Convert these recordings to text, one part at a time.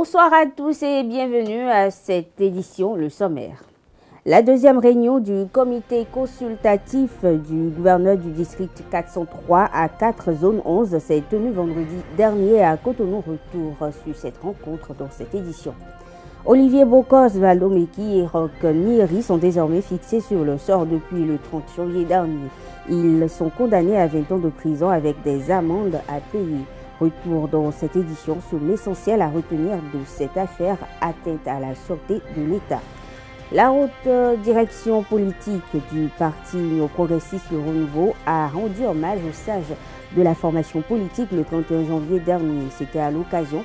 Bonsoir à tous et bienvenue à cette édition, le sommaire. La deuxième réunion du comité consultatif du gouverneur du district 403 à 4 zone 11 s'est tenue vendredi dernier à Cotonou. Retour sur cette rencontre dans cette édition. Olivier Bokos, Valdomeki et Roch Niri sont désormais fixés sur le sort depuis le 30 janvier dernier. Ils sont condamnés à 20 ans de prison avec des amendes à payer. Retour dans cette édition sur l'essentiel à retenir de cette affaire atteinte à la sûreté de l'État. La haute direction politique du parti néo-progressiste Le Renouveau a rendu hommage aux sages de la formation politique le 31 janvier dernier. C'était à l'occasion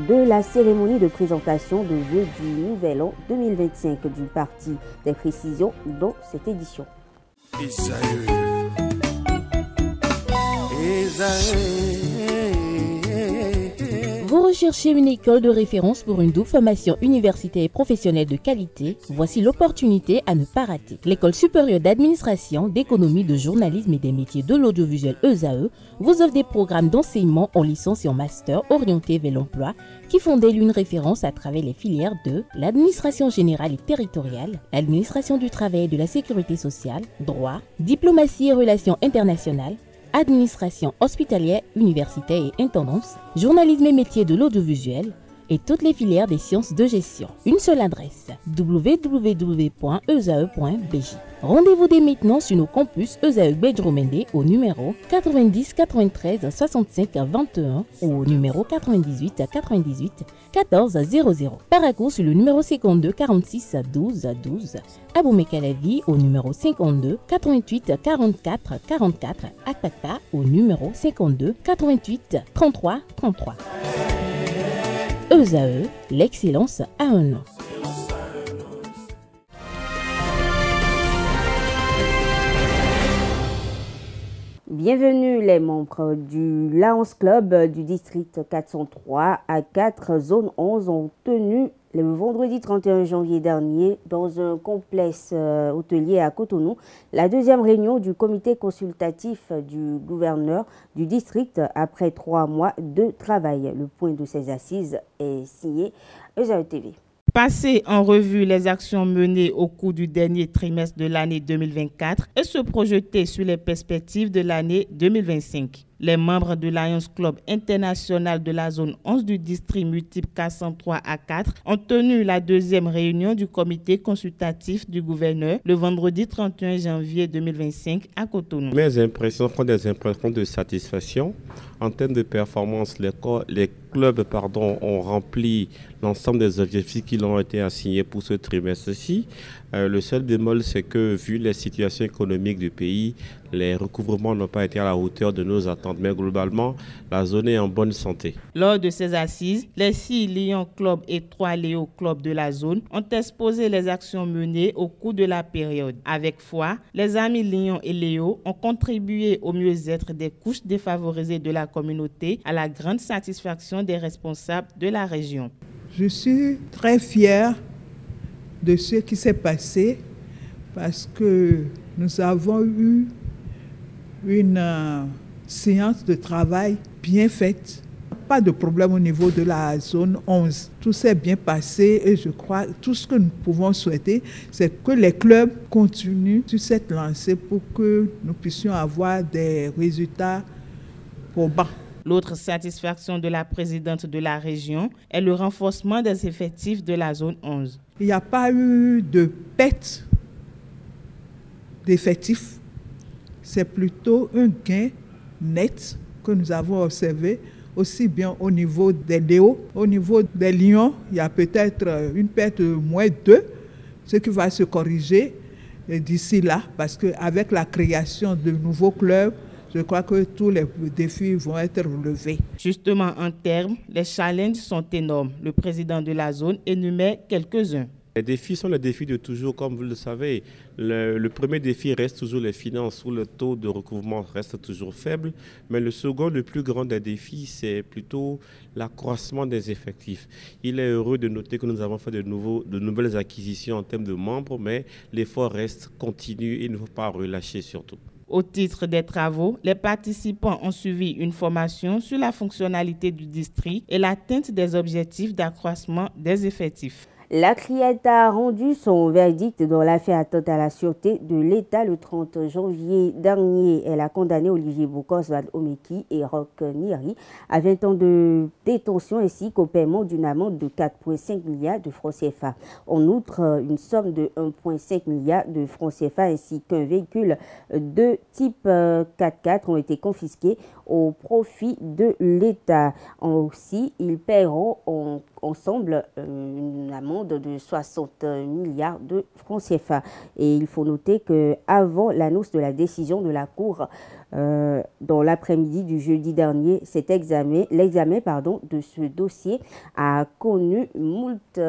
de la cérémonie de présentation de vœux du nouvel an 2025 du parti. Des précisions dans cette édition. Vous recherchez une école de référence pour une double formation universitaire et professionnelle de qualité? Voici l'opportunité à ne pas rater. L'École supérieure d'administration, d'économie, de journalisme et des métiers de l'audiovisuel ESAE vous offre des programmes d'enseignement en licence et en master orientés vers l'emploi qui font d'elle une référence à travers les filières de l'administration générale et territoriale, l'administration du travail et de la sécurité sociale, droit, diplomatie et relations internationales, administration hospitalière, universitaire et intendance, journalisme et métiers de l'audiovisuel et toutes les filières des sciences de gestion. Une seule adresse, www.esae.bj. Rendez-vous dès maintenant sur nos campus ESAE Bedjromende au numéro 90 93 65 21 ou au numéro 98 98 14 00. Paracourt sur le numéro 52 46 12 12. Aboumé-Calavi au numéro 52 88 44 44. Akpaka au numéro 52 88 33 33. ESAE, l'excellence à un nom. Bienvenue les membres du Lions Club du district 403 à 4 zone 11 ont tenu le vendredi 31 janvier dernier dans un complexe hôtelier à Cotonou la deuxième réunion du comité consultatif du gouverneur du district après 3 mois de travail. Le point de ces assises est signé ESAE TV. Passer en revue les actions menées au cours du dernier trimestre de l'année 2024 et se projeter sur les perspectives de l'année 2025. Les membres du Lions Club international de la zone 11 du district multiple 403 à 4 ont tenu la deuxième réunion du comité consultatif du gouverneur le vendredi 31 janvier 2025 à Cotonou. Mes impressions sont des impressions de satisfaction. En termes de performance, les clubs ont rempli l'ensemble des objectifs qui leur ont été assignés pour ce trimestre-ci. Le seul bémol, c'est que vu les situations économiques du pays, les recouvrements n'ont pas été à la hauteur de nos attentes. Mais globalement, la zone est en bonne santé. Lors de ces assises, les 6 Lions Club et 3 Léo Club de la zone ont exposé les actions menées au cours de la période. Avec foi, les amis Lions et Léo ont contribué au mieux-être des couches défavorisées de la communauté à la grande satisfaction des responsables de la région. Je suis très fière de ce qui s'est passé parce que nous avons eu une séance de travail bien faite. Pas de problème au niveau de la zone 11. Tout s'est bien passé et je crois tout ce que nous pouvons souhaiter, c'est que les clubs continuent sur cette lancée pour que nous puissions avoir des résultats probants. L'autre satisfaction de la présidente de la région est le renforcement des effectifs de la zone 11. Il n'y a pas eu de perte d'effectifs. C'est plutôt un gain net que nous avons observé, aussi bien au niveau des Léos. Au niveau des Lions, il y a peut-être une perte de moins 2, ce qui va se corriger d'ici là, parce qu'avec la création de nouveaux clubs, je crois que tous les défis vont être relevés. Justement, en termes, les challenges sont énormes. Le président de la zone énumère quelques-uns. Les défis sont les défis de toujours, comme vous le savez. Le premier défi reste toujours les finances, où le taux de recouvrement reste toujours faible. Mais le second, le plus grand des défis, c'est plutôt l'accroissement des effectifs. Il est heureux de noter que nous avons fait de nouvelles acquisitions en termes de membres, mais l'effort reste continu et il ne faut pas relâcher surtout. Au titre des travaux, les participants ont suivi une formation sur la fonctionnalité du district et l'atteinte des objectifs d'accroissement des effectifs. La CRIET a rendu son verdict dans l'affaire atteinte à la sûreté de l'État le 30 janvier dernier. Elle a condamné Olivier Bokor, Oswald Omeki et Roch Nyeri à 20 ans de détention ainsi qu'au paiement d'une amende de 4,5 milliards de francs CFA. En outre, une somme de 1,5 milliard de francs CFA ainsi qu'un véhicule de type 4x4 ont été confisqués au profit de l'État. Aussi, ils paieront ensemble une amende de 60 milliards de francs CFA. Et il faut noter qu'avant l'annonce de la décision de la Cour dans l'après-midi du jeudi dernier, l'examen de ce dossier a connu moult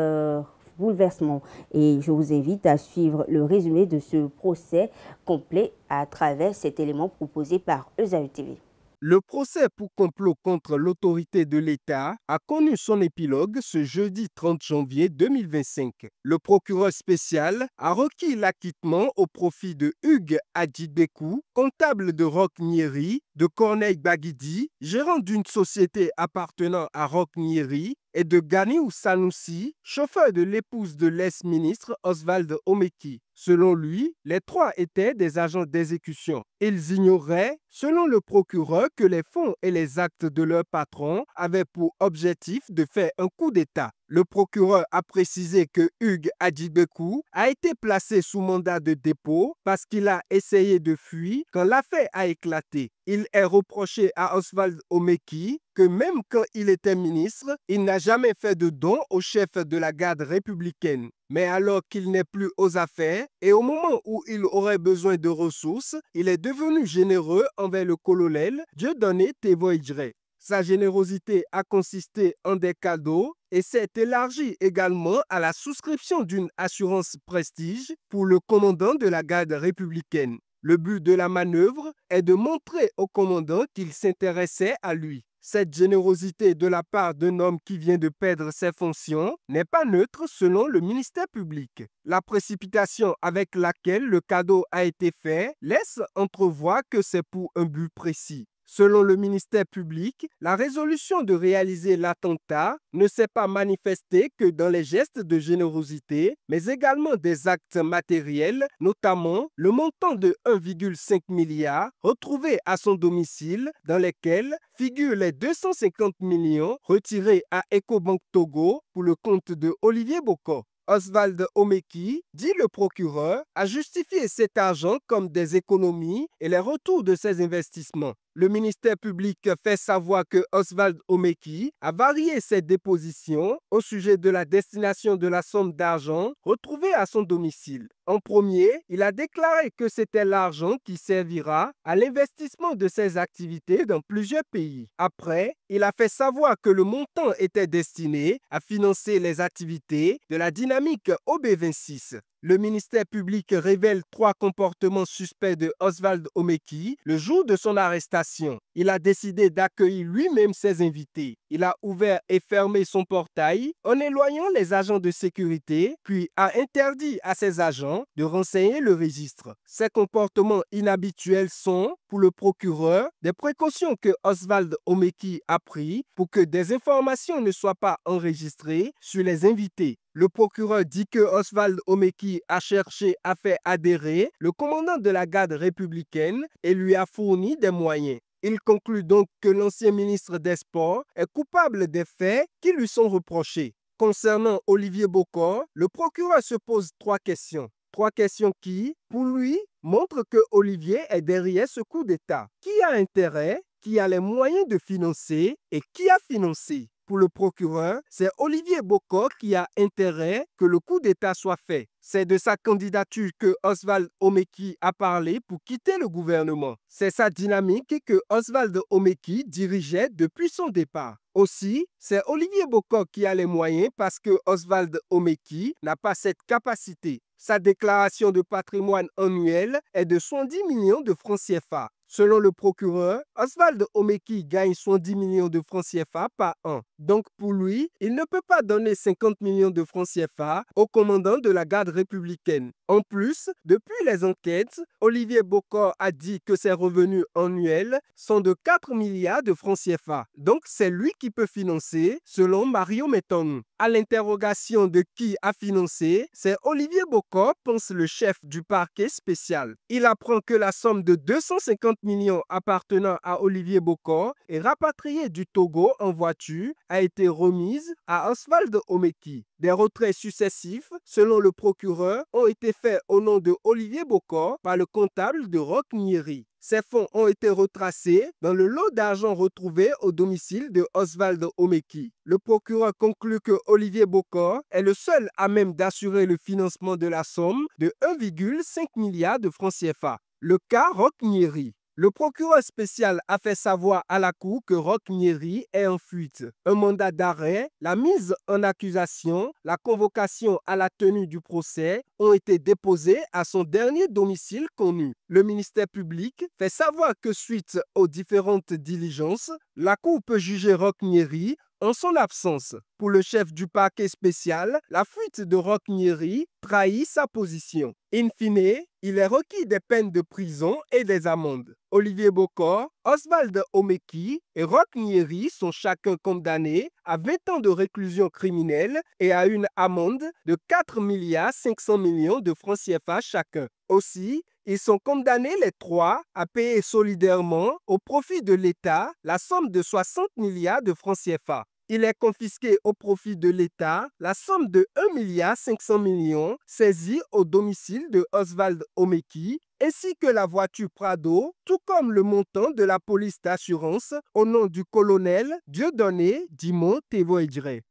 bouleversement. Et je vous invite à suivre le résumé de ce procès complet à travers cet élément proposé par ESAE TV. Le procès pour complot contre l'autorité de l'État a connu son épilogue ce jeudi 30 janvier 2025. Le procureur spécial a requis l'acquittement au profit de Hugues Adjidbekou, comptable de Roch Nyeri, de Corneille Baguidi, gérant d'une société appartenant à Roch Nyeri, et de Ganiou Sanoussi, chauffeur de l'épouse de l'ex-ministre Oswald Omeki. Selon lui, les trois étaient des agents d'exécution. Ils ignoraient, selon le procureur, que les fonds et les actes de leur patron avaient pour objectif de faire un coup d'État. Le procureur a précisé que Hugues Adjidbekou a été placé sous mandat de dépôt parce qu'il a essayé de fuir quand l'affaire a éclaté. Il est reproché à Oswald Omeki que même quand il était ministre, il n'a jamais fait de don au chef de la garde républicaine. Mais alors qu'il n'est plus aux affaires et au moment où il aurait besoin de ressources, il est devenu généreux envers le colonel Dieudonné Tévoidjre. Sa générosité a consisté en des cadeaux et s'est élargie également à la souscription d'une assurance prestige pour le commandant de la garde républicaine. Le but de la manœuvre est de montrer au commandant qu'il s'intéressait à lui. Cette générosité de la part d'un homme qui vient de perdre ses fonctions n'est pas neutre selon le ministère public. La précipitation avec laquelle le cadeau a été fait laisse entrevoir que c'est pour un but précis. Selon le ministère public, la résolution de réaliser l'attentat ne s'est pas manifestée que dans les gestes de générosité, mais également des actes matériels, notamment le montant de 1,5 milliard retrouvé à son domicile, dans lesquels figurent les 250 millions retirés à Ecobank Togo pour le compte de Olivier Bokor. Oswald Omeki, dit le procureur, a justifié cet argent comme des économies et les retours de ses investissements. Le ministère public fait savoir que Oswald Omeki a varié ses dépositions au sujet de la destination de la somme d'argent retrouvée à son domicile. En premier, il a déclaré que c'était l'argent qui servira à l'investissement de ses activités dans plusieurs pays. Après, il a fait savoir que le montant était destiné à financer les activités de la dynamique OB26. Le ministère public révèle 3 comportements suspects de Oswald Omeki le jour de son arrestation. Il a décidé d'accueillir lui-même ses invités. Il a ouvert et fermé son portail en éloignant les agents de sécurité, puis a interdit à ses agents de renseigner le registre. Ces comportements inhabituels sont, pour le procureur, des précautions que Oswald Omeki a prises pour que des informations ne soient pas enregistrées sur les invités. Le procureur dit que Oswald Omeki a cherché à faire adhérer le commandant de la garde républicaine et lui a fourni des moyens. Il conclut donc que l'ancien ministre des Sports est coupable des faits qui lui sont reprochés. Concernant Olivier Bokor, le procureur se pose 3 questions. 3 questions qui, pour lui, montrent que Olivier est derrière ce coup d'État. Qui a intérêt, qui a les moyens de financer et qui a financé? Pour le procureur, c'est Olivier Bokor qui a intérêt que le coup d'État soit fait. C'est de sa candidature que Oswald Omeki a parlé pour quitter le gouvernement. C'est sa dynamique que Oswald Omeki dirigeait depuis son départ. Aussi, c'est Olivier Bokor qui a les moyens parce que Oswald Omeki n'a pas cette capacité. Sa déclaration de patrimoine annuelle est de 110 millions de francs CFA. Selon le procureur, Oswald Omeki gagne 110 millions de francs CFA par an. Donc pour lui, il ne peut pas donner 50 millions de francs CFA au commandant de la garde républicaine. En plus, depuis les enquêtes, Olivier Bokor a dit que ses revenus annuels sont de 4 milliards de francs CFA. Donc c'est lui qui peut financer, selon Mario Meton. À l'interrogation de qui a financé, c'est Olivier Bokor, pense le chef du parquet spécial. Il apprend que la somme de 250 millions appartenant à Olivier Bokor et rapatriée du Togo en voiture a été remise à Oswald Omeki. Des retraits successifs, selon le procureur, ont été faits au nom de Olivier Bokor par le comptable de Roch Nyeri. Ces fonds ont été retracés dans le lot d'argent retrouvé au domicile de Oswald Omeki. Le procureur conclut que Olivier Bokor est le seul à même d'assurer le financement de la somme de 1,5 milliard de francs CFA. Le cas Roch Nyeri. Le procureur spécial a fait savoir à la Cour que Roch Nyeri est en fuite. Un mandat d'arrêt, la mise en accusation, la convocation à la tenue du procès ont été déposés à son dernier domicile connu. Le ministère public fait savoir que suite aux différentes diligences, la Cour peut juger Roch Nyeri en son absence. Pour le chef du parquet spécial, la fuite de Roch Nyeri trahit sa position. In fine, il est requis des peines de prison et des amendes. Olivier Bokor, Oswald Omeki et Roch Nyeri sont chacun condamnés à 20 ans de réclusion criminelle et à une amende de 4 milliards 500 millions de francs CFA chacun. Aussi, ils sont condamnés les trois à payer solidairement au profit de l'État la somme de 60 milliards de francs CFA. Il est confisqué au profit de l'État la somme de 1 milliard 500 millions saisie au domicile de Oswald Omeki, ainsi que la voiture Prado, tout comme le montant de la police d'assurance au nom du colonel Dieudonné Dimon Tevoedjre.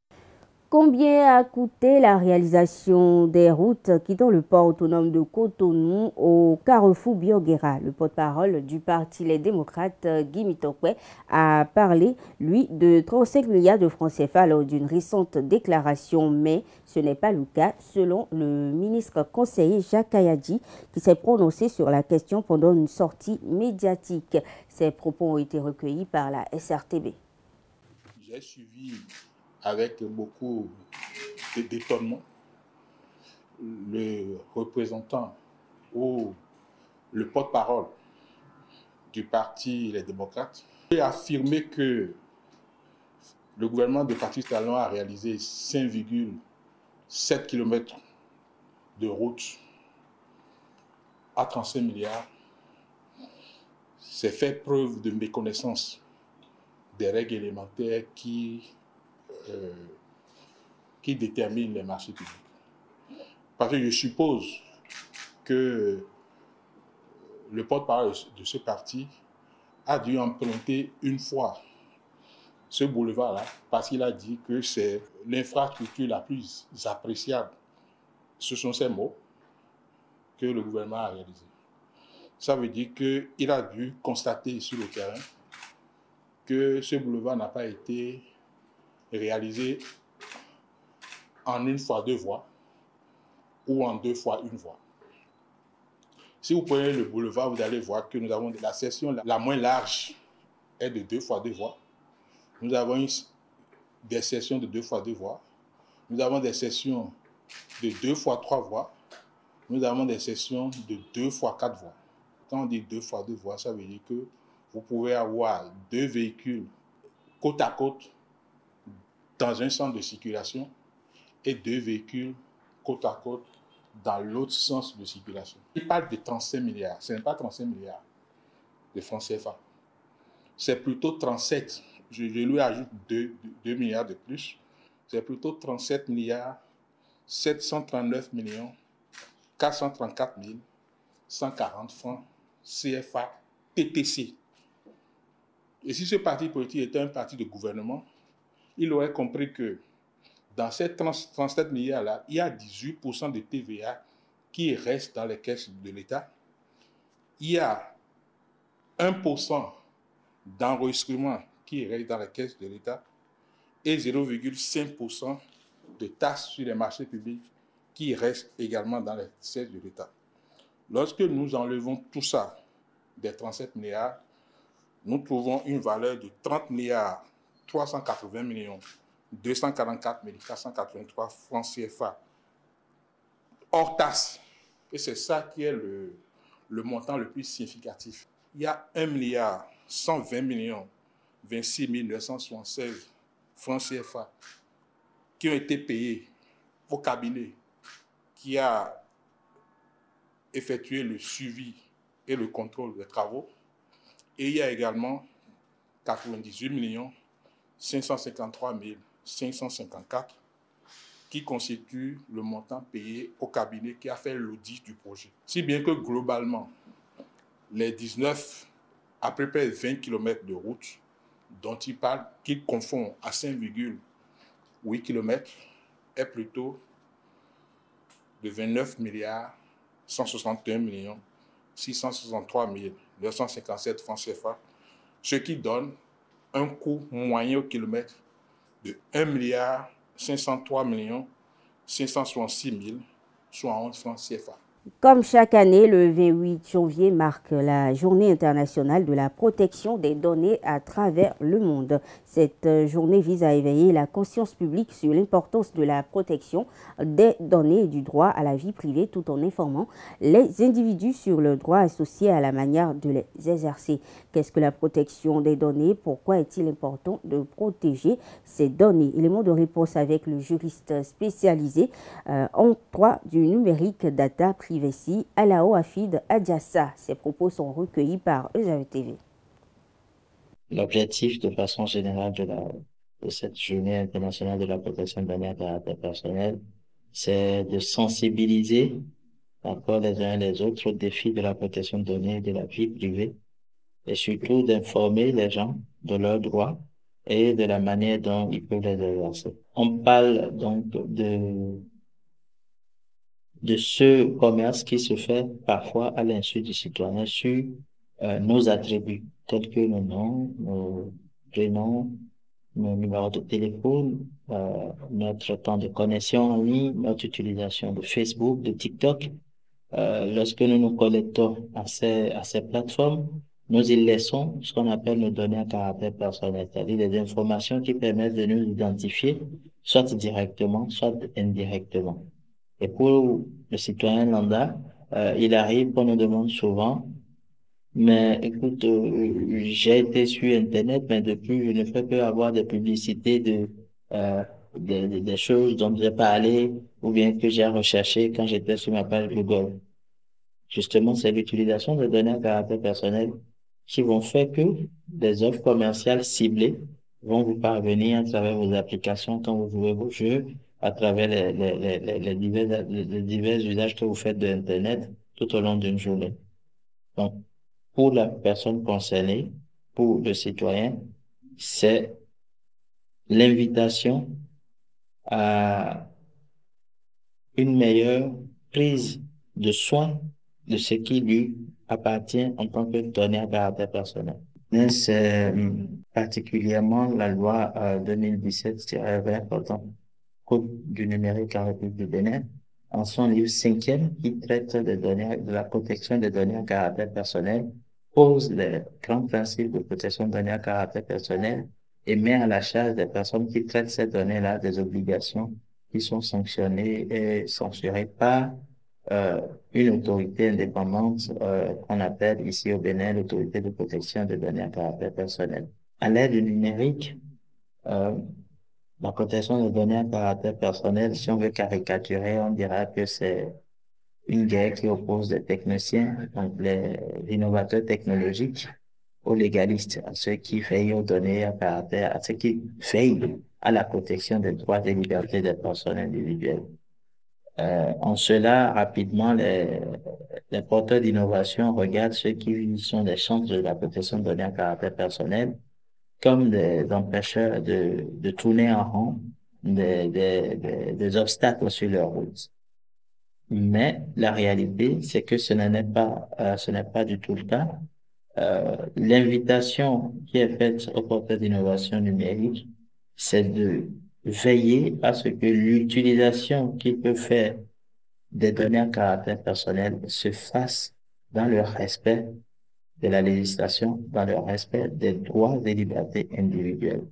Combien a coûté la réalisation des routes quittant le port autonome de Cotonou au carrefour Bioguera? Le porte-parole du Parti Les Démocrates, Guy Mitokwe, a parlé, lui, de 35 milliards de francs CFA lors d'une récente déclaration, mais ce n'est pas le cas selon le ministre conseiller Jacques Kayadji qui s'est prononcé sur la question pendant une sortie médiatique. Ces propos ont été recueillis par la SRTB. J'ai suivi avec beaucoup d'étonnement le représentant ou le porte-parole du Parti Les Démocrates a affirmé que le gouvernement de Patrice Talon a réalisé 5,7 km de route à 35 milliards. C'est fait preuve de méconnaissance des règles élémentaires qui déterminent les marchés publics. Parce que je suppose que le porte-parole de ce parti a dû emprunter une fois ce boulevard-là parce qu'il a dit que c'est l'infrastructure la plus appréciable. Ce sont ces mots que le gouvernement a réalisés. Ça veut dire qu'il a dû constater sur le terrain que ce boulevard n'a pas été réalisé en une fois deux voies ou en 2 fois 1 voie. Si vous prenez le boulevard, vous allez voir que nous avons la section la moins large est de 2 fois 2 voies. Nous avons des sections de 2 fois 2 voies. Nous avons des sections de 2 fois 3 voies. Nous avons des sections de 2 fois 4 voies. Quand on dit 2 fois 2 voies, ça veut dire que vous pouvez avoir 2 véhicules côte à côte dans un sens de circulation et 2 véhicules côte à côte dans l'autre sens de circulation. Il parle de 35 milliards. Ce n'est pas 35 milliards de francs CFA. C'est plutôt 37. Je lui ajoute 2 milliards de plus. C'est plutôt 37 milliards 739 millions 434 140 francs CFA TTC. Et si ce parti politique était un parti de gouvernement, il aurait compris que dans ces 37 milliards-là, il y a 18% de TVA qui reste dans les caisses de l'État. Il y a 1% d'enregistrement qui reste dans les caisses de l'État et 0,5% de taxes sur les marchés publics qui reste également dans les caisses de l'État. Lorsque nous enlevons tout ça des 37 milliards, nous trouvons une valeur de 30 milliards 380 millions 244 483 francs CFA hors taxe. Et c'est ça qui est le montant le plus significatif. Il y a 1 milliard 120 millions 26 976 francs CFA qui ont été payés au cabinet qui a effectué le suivi et le contrôle des travaux. Et il y a également 98 553 554 qui constitue le montant payé au cabinet qui a fait l'audit du projet. Si bien que globalement, les 19 à peu près 20 km de route dont il parle, qu'il confond à 5,8 km, est plutôt de 29 milliards 161 millions 663 957 francs CFA, ce qui donne un coût moyen au kilomètre de 1 milliard 503 millions 566 071 francs CFA. Comme chaque année, le 28 janvier marque la Journée internationale de la protection des données à travers le monde. Cette journée vise à éveiller la conscience publique sur l'importance de la protection des données et du droit à la vie privée tout en informant les individus sur le droit associé à la manière de les exercer. Qu'est-ce que la protection des données? Pourquoi est-il important de protéger ces données? Élément de réponse avec le juriste spécialisé en droit du numérique data privacy, Alao Afid Adjassa. Ces propos sont recueillis par ESAV-TV. L'objectif, de façon générale, de cette journée internationale de la protection des données à caractère personnel, c'est de sensibiliser encore les uns et les autres aux défis de la protection de données et de la vie privée, et surtout d'informer les gens de leurs droits et de la manière dont ils peuvent les exercer. On parle donc de ce commerce qui se fait parfois à l'insu du citoyen sur nos attributs, tels que nos noms, nos prénoms, nos numéros de téléphone, notre temps de connexion en ligne, notre utilisation de Facebook, de TikTok. Lorsque nous nous connectons à ces plateformes, nous y laissons ce qu'on appelle nos données à caractère personnel, c'est-à-dire des informations qui permettent de nous identifier, soit directement, soit indirectement. Et pour le citoyen lambda, il arrive qu'on nous demande souvent, mais écoute, j'ai été sur Internet, mais depuis, je ne fais que avoir des publicités des choses dont j'ai parlé ou bien que j'ai recherché quand j'étais sur ma page Google. Justement, c'est l'utilisation de données à caractère personnel qui vont faire que des offres commerciales ciblées vont vous parvenir à travers vos applications quand vous jouez vos jeux, à travers les divers usages que vous faites de Internet tout au long d'une journée. Donc, pour la personne concernée, pour le citoyen, c'est l'invitation à une meilleure prise de soin de ce qui lui appartient en tant que données à caractère personnel. C'est particulièrement la loi 2017-20 portant Code du numérique en République du Bénin, en son livre 5e, qui traite des données, de la protection des données à caractère personnel, pose les grands principes de protection des données à caractère personnel et met à la charge des personnes qui traitent ces données-là des obligations qui sont sanctionnées et censurées par une autorité indépendante qu'on appelle ici au Bénin l'autorité de protection des données à caractère personnel. À l'ère du numérique, la protection des données à caractère personnel, si on veut caricaturer, on dira que c'est une guerre qui oppose les techniciens, donc les innovateurs technologiques, aux légalistes, à ceux qui veillent aux données à caractère, à ceux qui veillent à la protection des droits et libertés des personnes individuelles. En cela, rapidement, les porteurs d'innovation regardent ceux qui sont des chances de la protection de données à caractère personnel comme des empêcheurs de tourner en rond, des obstacles sur leur route. Mais la réalité, c'est que ce n'est pas du tout le cas. L'invitation qui est faite aux porteurs d'innovation numérique, c'est de veiller à ce que l'utilisation qu'ils peuvent faire des données à caractère personnel se fasse dans le respect de la législation dans le respect des droits et libertés individuelles.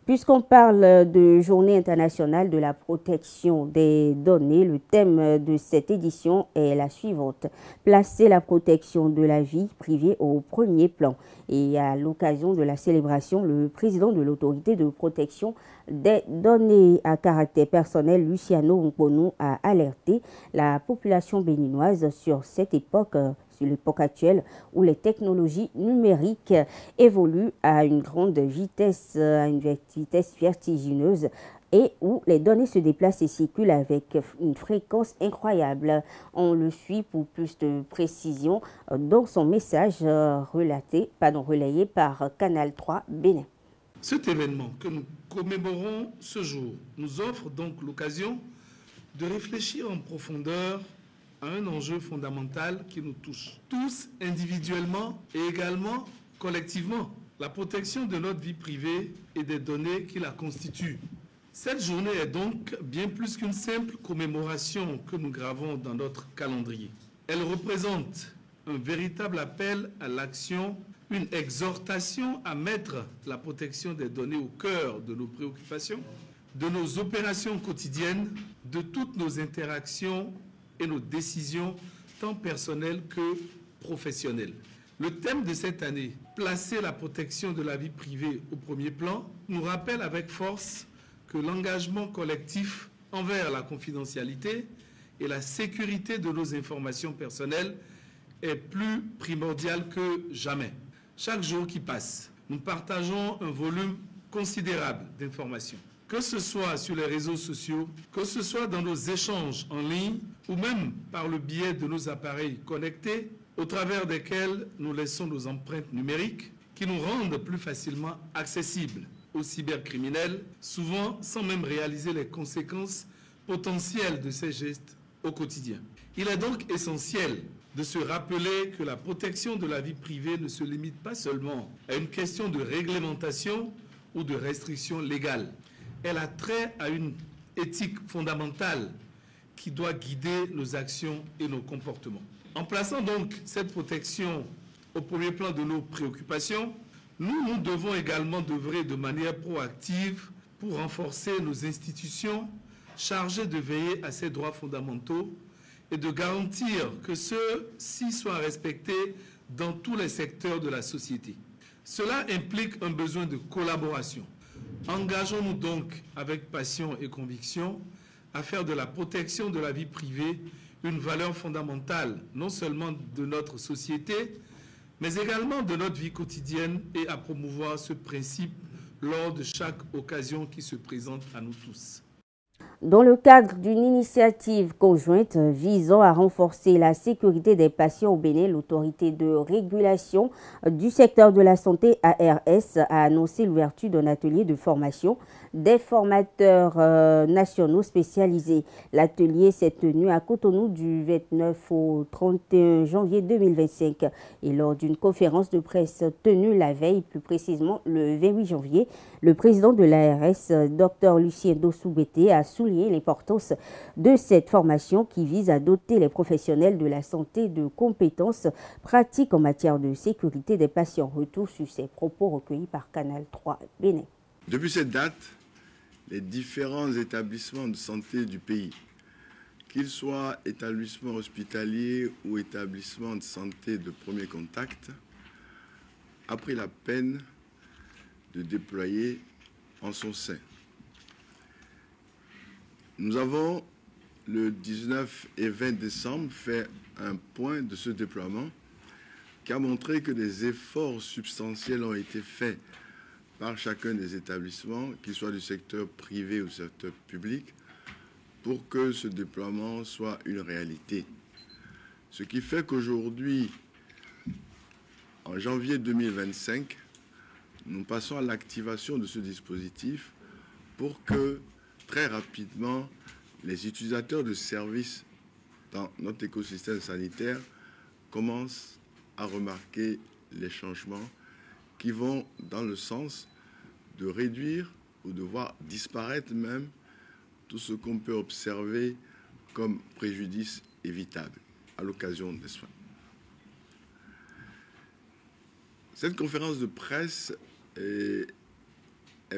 Puisqu'on parle de Journée internationale de la protection des données, le thème de cette édition est la suivante: placer la protection de la vie privée au premier plan. Et à l'occasion de la célébration, le président de l'autorité de protection des données à caractère personnel, Luciano Mponou, a alerté la population béninoise sur l'époque actuelle où les technologies numériques évoluent à une grande vitesse, vertigineuse, et où les données se déplacent et circulent avec une fréquence incroyable. On le suit pour plus de précision dans son message relayé par Canal 3 Bénin. Cet événement que nous commémorons ce jour nous offre donc l'occasion de réfléchir en profondeur à un enjeu fondamental qui nous touche, tous individuellement et également collectivement: la protection de notre vie privée et des données qui la constituent. Cette journée est donc bien plus qu'une simple commémoration que nous gravons dans notre calendrier. Elle représente un véritable appel à l'action, une exhortation à mettre la protection des données au cœur de nos préoccupations, de nos opérations quotidiennes, de toutes nos interactions et nos décisions, tant personnelles que professionnelles. Le thème de cette année, placer la protection de la vie privée au premier plan, nous rappelle avec force que l'engagement collectif envers la confidentialité et la sécurité de nos informations personnelles est plus primordial que jamais. Chaque jour qui passe, nous partageons un volume considérable d'informations. Que ce soit sur les réseaux sociaux, que ce soit dans nos échanges en ligne ou même par le biais de nos appareils connectés, au travers desquels nous laissons nos empreintes numériques qui nous rendent plus facilement accessibles aux cybercriminels, souvent sans même réaliser les conséquences potentielles de ces gestes au quotidien. Il est donc essentiel de se rappeler que la protection de la vie privée ne se limite pas seulement à une question de réglementation ou de restriction légale. Elle a trait à une éthique fondamentale qui doit guider nos actions et nos comportements. En plaçant donc cette protection au premier plan de nos préoccupations, nous devons également œuvrer de manière proactive pour renforcer nos institutions chargées de veiller à ces droits fondamentaux et de garantir que ceux-ci soient respectés dans tous les secteurs de la société. Cela implique un besoin de collaboration. Engageons-nous donc avec passion et conviction à faire de la protection de la vie privée une valeur fondamentale, non seulement de notre société, mais également de notre vie quotidienne, et à promouvoir ce principe lors de chaque occasion qui se présente à nous tous. Dans le cadre d'une initiative conjointe visant à renforcer la sécurité des patients au Bénin, l'autorité de régulation du secteur de la santé ARS a annoncé l'ouverture d'un atelier de formation des formateurs nationaux spécialisés. L'atelier s'est tenu à Cotonou du 29 au 31 janvier 2025 et lors d'une conférence de presse tenue la veille, plus précisément le 28 janvier, le président de l'ARS, Dr Lucien Dossou-Bété, a souligné l'importance de cette formation qui vise à doter les professionnels de la santé de compétences pratiques en matière de sécurité des patients. Retour sur ces propos recueillis par Canal 3 Bénin. Depuis cette date, les différents établissements de santé du pays, qu'ils soient établissements hospitaliers ou établissements de santé de premier contact, ont pris la peine de déployer en son sein. Nous avons, le 19 et 20 décembre, fait un point de ce déploiement qui a montré que des efforts substantiels ont été faits par chacun des établissements, qu'ils soient du secteur privé ou du secteur public, pour que ce déploiement soit une réalité. Ce qui fait qu'aujourd'hui, en janvier 2025, nous passons à l'activation de ce dispositif pour que, très rapidement, les utilisateurs de services dans notre écosystème sanitaire commencent à remarquer les changements qui vont dans le sens de réduire ou de voir disparaître même tout ce qu'on peut observer comme préjudice évitable à l'occasion des soins. Cette conférence de presse est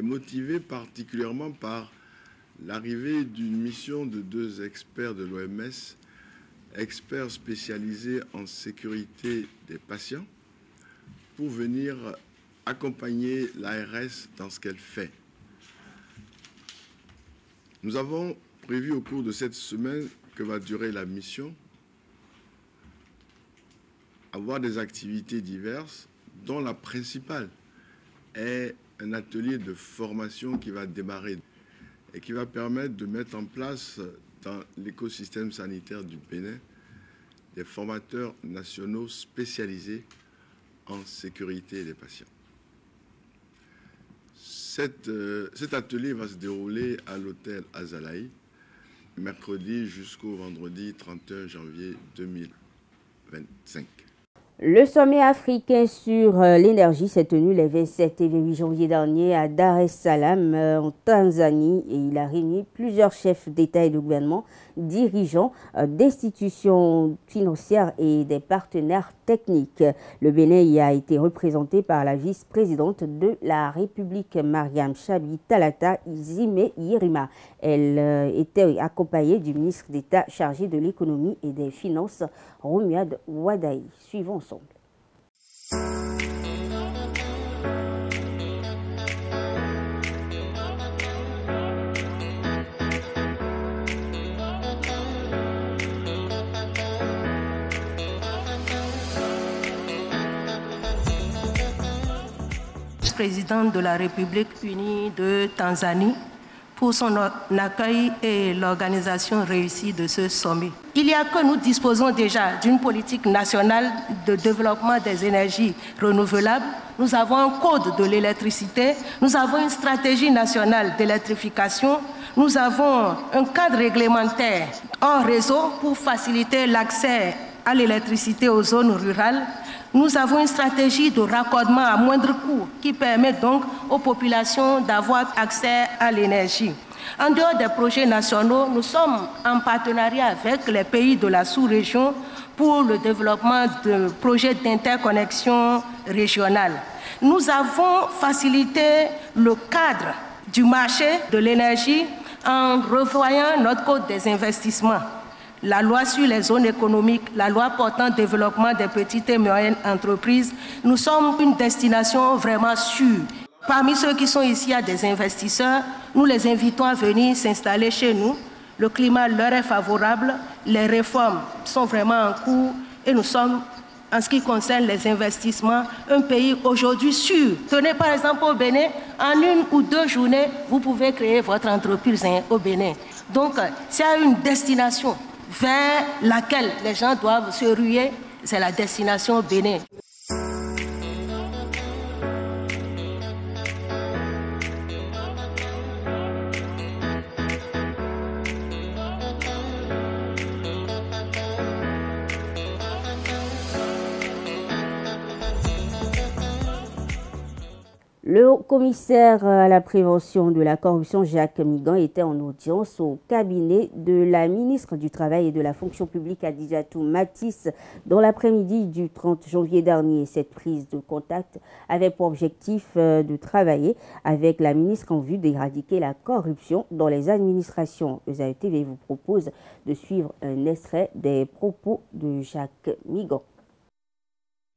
motivée particulièrement par l'arrivée d'une mission de 2 experts de l'OMS, experts spécialisés en sécurité des patients, pour venir accompagner l'ARS dans ce qu'elle fait. Nous avons prévu au cours de cette semaine que va durer la mission, avoir des activités diverses, dont la principale est un atelier de formation qui va démarrer et qui va permettre de mettre en place dans l'écosystème sanitaire du Bénin des formateurs nationaux spécialisés en sécurité des patients. Cet atelier va se dérouler à l'hôtel Azalaï, mercredi jusqu'au vendredi 31 janvier 2025. Le sommet africain sur l'énergie s'est tenu les 27 et 28 janvier dernier à Dar es Salaam en Tanzanie et il a réuni plusieurs chefs d'État et de gouvernement, dirigeants d'institutions financières et des partenaires techniques. Le Bénin y a été représenté par la vice-présidente de la République, Mariam Chabi Talata Izime Yerima. Elle était accompagnée du ministre d'État chargé de l'économie et des finances, Romuald Wadaï. Suivons ensemble. Président de la République unie de Tanzanie, pour son accueil et l'organisation réussie de ce sommet. Il y a que nous disposons déjà d'une politique nationale de développement des énergies renouvelables. Nous avons un code de l'électricité, nous avons une stratégie nationale d'électrification, nous avons un cadre réglementaire en réseau pour faciliter l'accès à l'électricité aux zones rurales. Nous avons une stratégie de raccordement à moindre coût qui permet donc aux populations d'avoir accès à l'énergie. En dehors des projets nationaux, nous sommes en partenariat avec les pays de la sous-région pour le développement de projets d'interconnexion régionale. Nous avons facilité le cadre du marché de l'énergie en revoyant notre code des investissements. La loi sur les zones économiques, la loi portant développement des petites et moyennes entreprises, nous sommes une destination vraiment sûre. Parmi ceux qui sont ici, il y a des investisseurs. Nous les invitons à venir s'installer chez nous. Le climat leur est favorable. Les réformes sont vraiment en cours. Et nous sommes, en ce qui concerne les investissements, un pays aujourd'hui sûr. Tenez par exemple au Bénin, en 1 ou 2 journées, vous pouvez créer votre entreprise au Bénin. Donc, s'il y a une destination vers laquelle les gens doivent se ruer, c'est la destination Bénin. Le commissaire à la prévention de la corruption, Jacques Migan, était en audience au cabinet de la ministre du Travail et de la Fonction publique, Adijatou Matisse, dans l'après-midi du 30 janvier dernier. Cette prise de contact avait pour objectif de travailler avec la ministre en vue d'éradiquer la corruption dans les administrations. ESAE-TV vous propose de suivre un extrait des propos de Jacques Migan.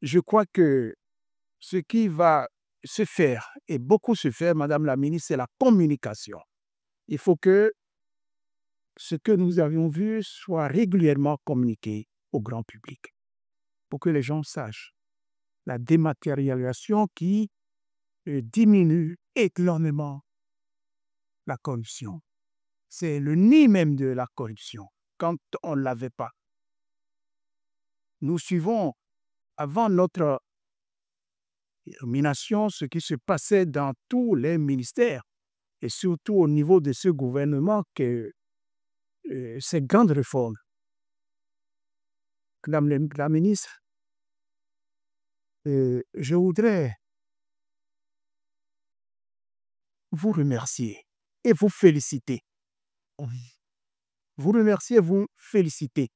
Je crois que ce qui va se faire, et beaucoup se faire, Madame la ministre, c'est la communication. Il faut que ce que nous avions vu soit régulièrement communiqué au grand public pour que les gens sachent la dématérialisation qui diminue énormément la corruption. C'est le nid même de la corruption quand on ne l'avait pas. Nous suivons avant notre nomination ce qui se passait dans tous les ministères et surtout au niveau de ce gouvernement que ces grandes réformes. Madame la ministre, je voudrais vous remercier et vous féliciter. Vous remercier et vous féliciter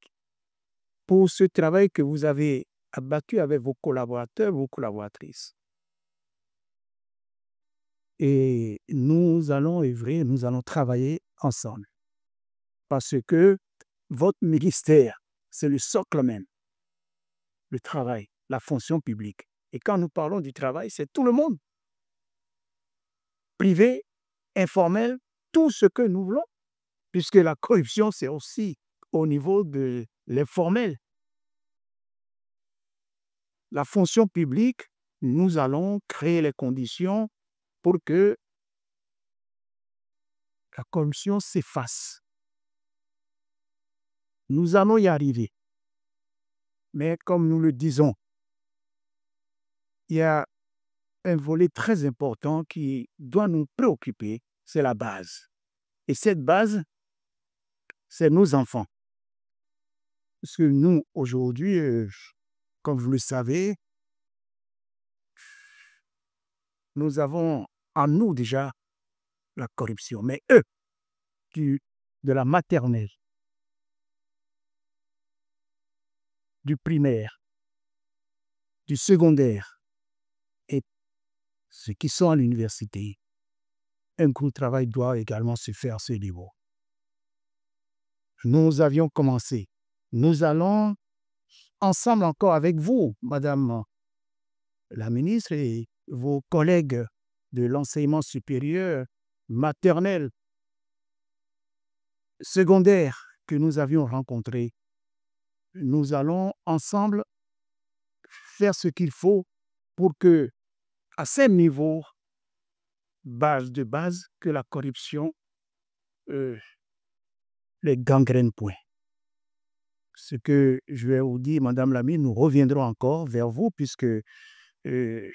pour ce travail que vous avez abattu avec vos collaborateurs, vos collaboratrices. Et nous allons œuvrer, nous allons travailler ensemble. Parce que votre ministère, c'est le socle même. Le travail, la fonction publique. Et quand nous parlons du travail, c'est tout le monde. Privé, informel, tout ce que nous voulons. Puisque la corruption, c'est aussi au niveau de l'informel. La fonction publique, nous allons créer les conditions pour que la corruption s'efface. Nous allons y arriver. Mais comme nous le disons, il y a un volet très important qui doit nous préoccuper, c'est la base. Et cette base, c'est nos enfants. Parce que nous, aujourd'hui, comme vous le savez, nous avons en nous déjà la corruption. Mais eux, de la maternelle, du primaire, du secondaire et ceux qui sont à l'université, un gros travail doit également se faire à ce niveau. Nous avions commencé. Nous allons ensemble encore avec vous, Madame la ministre et vos collègues de l'enseignement supérieur, maternel, secondaire que nous avions rencontrés. Nous allons ensemble faire ce qu'il faut pour que, à ces niveaux, base, que la corruption les gangrène point. Ce que je vais vous dire, Madame la ministre, nous reviendrons encore vers vous puisque je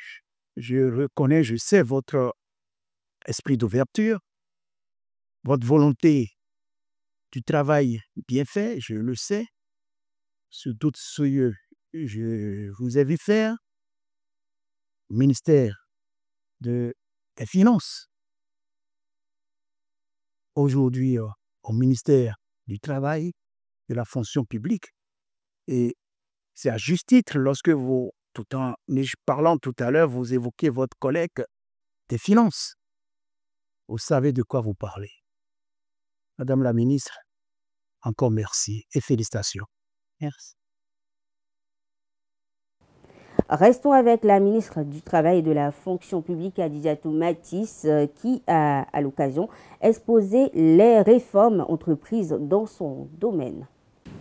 reconnais, je sais votre esprit d'ouverture, votre volonté du travail bien fait, je le sais. Sur d'autres sujets, je vous ai vu faire. Ministère des Finances. Aujourd'hui, au ministère du Travail, de la fonction publique. Et c'est à juste titre, lorsque vous, tout en parlant tout à l'heure, vous évoquez votre collègue des Finances. Vous savez de quoi vous parlez. Madame la ministre, encore merci et félicitations. Merci. Restons avec la ministre du Travail et de la Fonction publique, Adijatou Matisse, qui a, à l'occasion, exposé les réformes entreprises dans son domaine.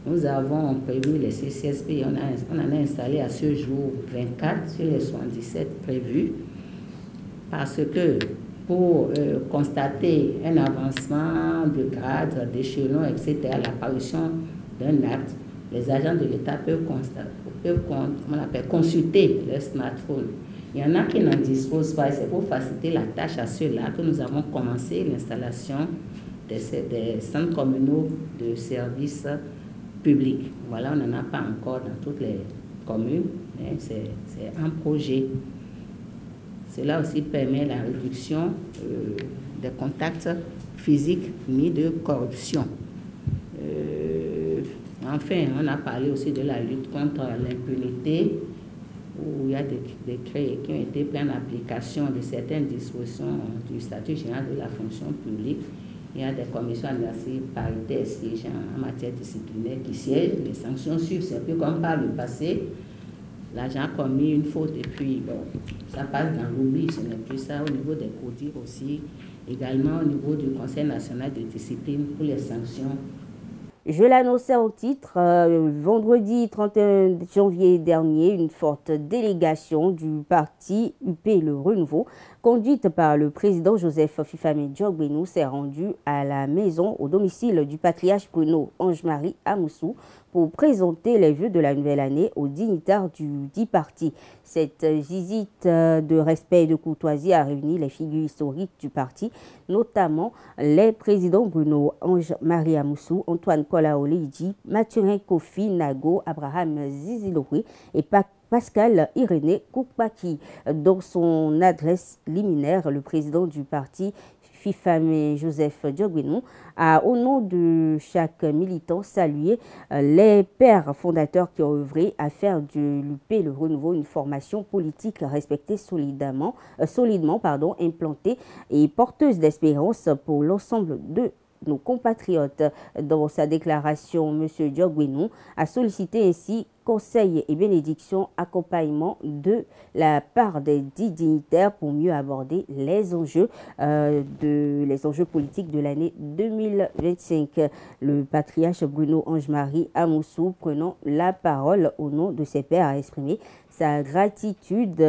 Nous avons prévu les CCSP, on en a installé à ce jour 24 sur les 77 prévus, parce que pour constater un avancement de grade, d'échelon, etc., l'apparition d'un acte, les agents de l'État peuvent consulter leur smartphone. Il y en a qui n'en disposent pas et c'est pour faciliter la tâche à ceux-là que nous avons commencé l'installation des centres communaux de services publics. Voilà, on n'en a pas encore dans toutes les communes, mais c'est un projet. Cela aussi permet la réduction des contacts physiques ni de corruption. Enfin, on a parlé aussi de la lutte contre l'impunité, où il y a des décrets qui ont été pris en application de certaines dispositions du statut général de la fonction publique. Il y a des commissions administratives paritaires siégeant en matière disciplinaire qui siègent. Les sanctions suivent, c'est un peu comme par le passé. L'agent a commis une faute et puis bon, ça passe dans l'oubli, ce n'est plus ça. Au niveau des CODIR aussi, également au niveau du Conseil national de discipline pour les sanctions. Je l'annonçais en titre, vendredi 31 janvier dernier, une forte délégation du parti UP Le Renouveau, conduite par le président Joseph Fifame Diogbenou, s'est rendue à la maison au domicile du patriarche Bruno Ange-Marie Amoussou pour présenter les vœux de la nouvelle année aux dignitaires du dit parti. Cette visite de respect et de courtoisie a réuni les figures historiques du parti, notamment les présidents Bruno Ange-Marie Amoussou, Antoine Kolaoleidji, Mathurin Kofi Nago, Abraham Ziziloui et Pascal Irénée Koukpaki. Dans son adresse liminaire, le président du parti FIFAME Joseph Diogwenou a, au nom de chaque militant, salué les pères fondateurs qui ont œuvré à faire de l'UP Le Renouveau une formation politique respectée, solidement implantée et porteuse d'espérance pour l'ensemble de nos compatriotes. Dans sa déclaration, M. Diogwenou a sollicité ainsi conseil et bénédiction, accompagnement de la part des dignitaires pour mieux aborder les enjeux politiques de l'année 2025. Le patriarche Bruno Ange-Marie Amoussou, prenant la parole au nom de ses pairs, a exprimé sa gratitude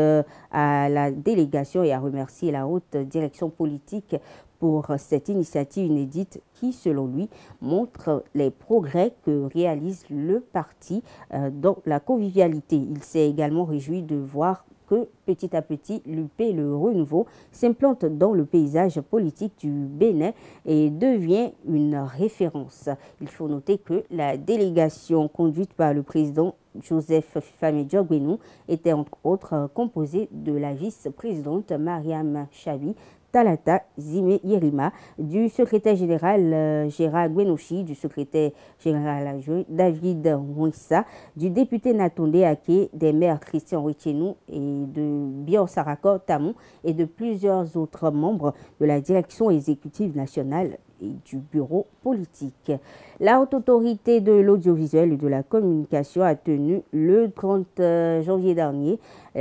à la délégation et a remercié la haute direction politique pour cette initiative inédite qui, selon lui, montre les progrès que réalise le parti dans la convivialité. Il s'est également réjoui de voir que petit à petit, l'UP Le Renouveau s'implante dans le paysage politique du Bénin et devient une référence. Il faut noter que la délégation conduite par le président Joseph FIFAME Diogwenou était entre autres composée de la vice-présidente Mariam Chabi, Talata Zime Yerima, du secrétaire général Gérard Gwenouchi, du secrétaire général adjoint David Mouissa, du député Natonde Ake, des maires Christian Richenou et de Bion Sarako Tamon et de plusieurs autres membres de la direction exécutive nationale et du bureau politique. La haute autorité de l'audiovisuel et de la communication a tenu le 30 janvier dernier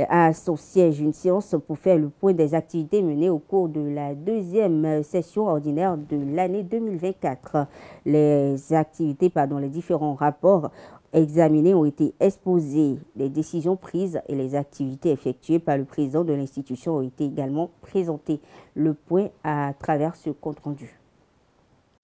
à son siège une séance pour faire le point des activités menées au cours de la deuxième session ordinaire de l'année 2024. Les différents rapports examinés ont été exposés. Les décisions prises et les activités effectuées par le président de l'institution ont été également présentées. Le point à travers ce compte-rendu.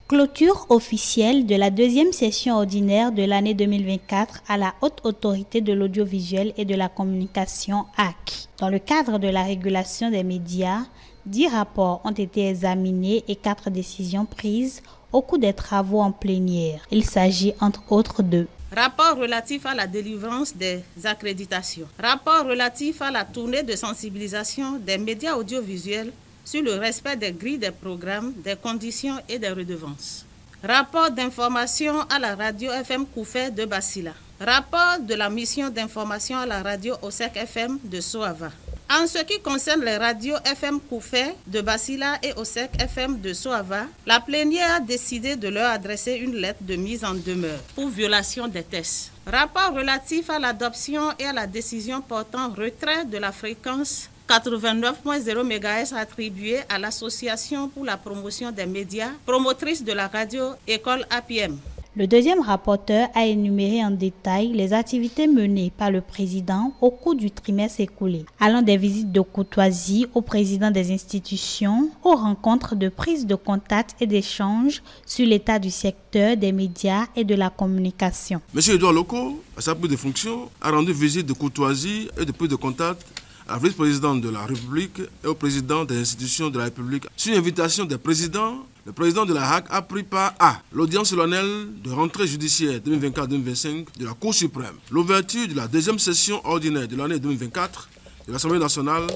Clôture officielle de la deuxième session ordinaire de l'année 2024 à la Haute Autorité de l'Audiovisuel et de la Communication HAC. Dans le cadre de la régulation des médias, 10 rapports ont été examinés et 4 décisions prises au cours des travaux en plénière. Il s'agit entre autres de rapport relatif à la délivrance des accréditations, rapport relatif à la tournée de sensibilisation des médias audiovisuels sur le respect des grilles des programmes, des conditions et des redevances. Rapport d'information à la radio FM Koufé de Bassila. Rapport de la mission d'information à la radio OSEC FM de Soava. En ce qui concerne les radios FM Koufé de Bassila et OSEC FM de Soava, la plénière a décidé de leur adresser une lettre de mise en demeure pour violation des tests. Rapport relatif à l'adoption et à la décision portant retrait de la fréquence 89.0 MHz attribué à l'Association pour la promotion des médias, promotrice de la radio École APM. Le deuxième rapporteur a énuméré en détail les activités menées par le président au cours du trimestre écoulé, allant des visites de courtoisie au président des institutions, aux rencontres de prise de contact et d'échanges sur l'état du secteur des médias et de la communication. Monsieur Edouard Loko, à sa prise de fonction, a rendu visite de courtoisie et de prise de contact à la vice-présidente de la République et au président des institutions de la République. Sur invitation des présidents, le président de la HAC a pris part à l'audience solennelle de rentrée judiciaire 2024-2025 de la Cour suprême, l'ouverture de la deuxième session ordinaire de l'année 2024 de l'Assemblée nationale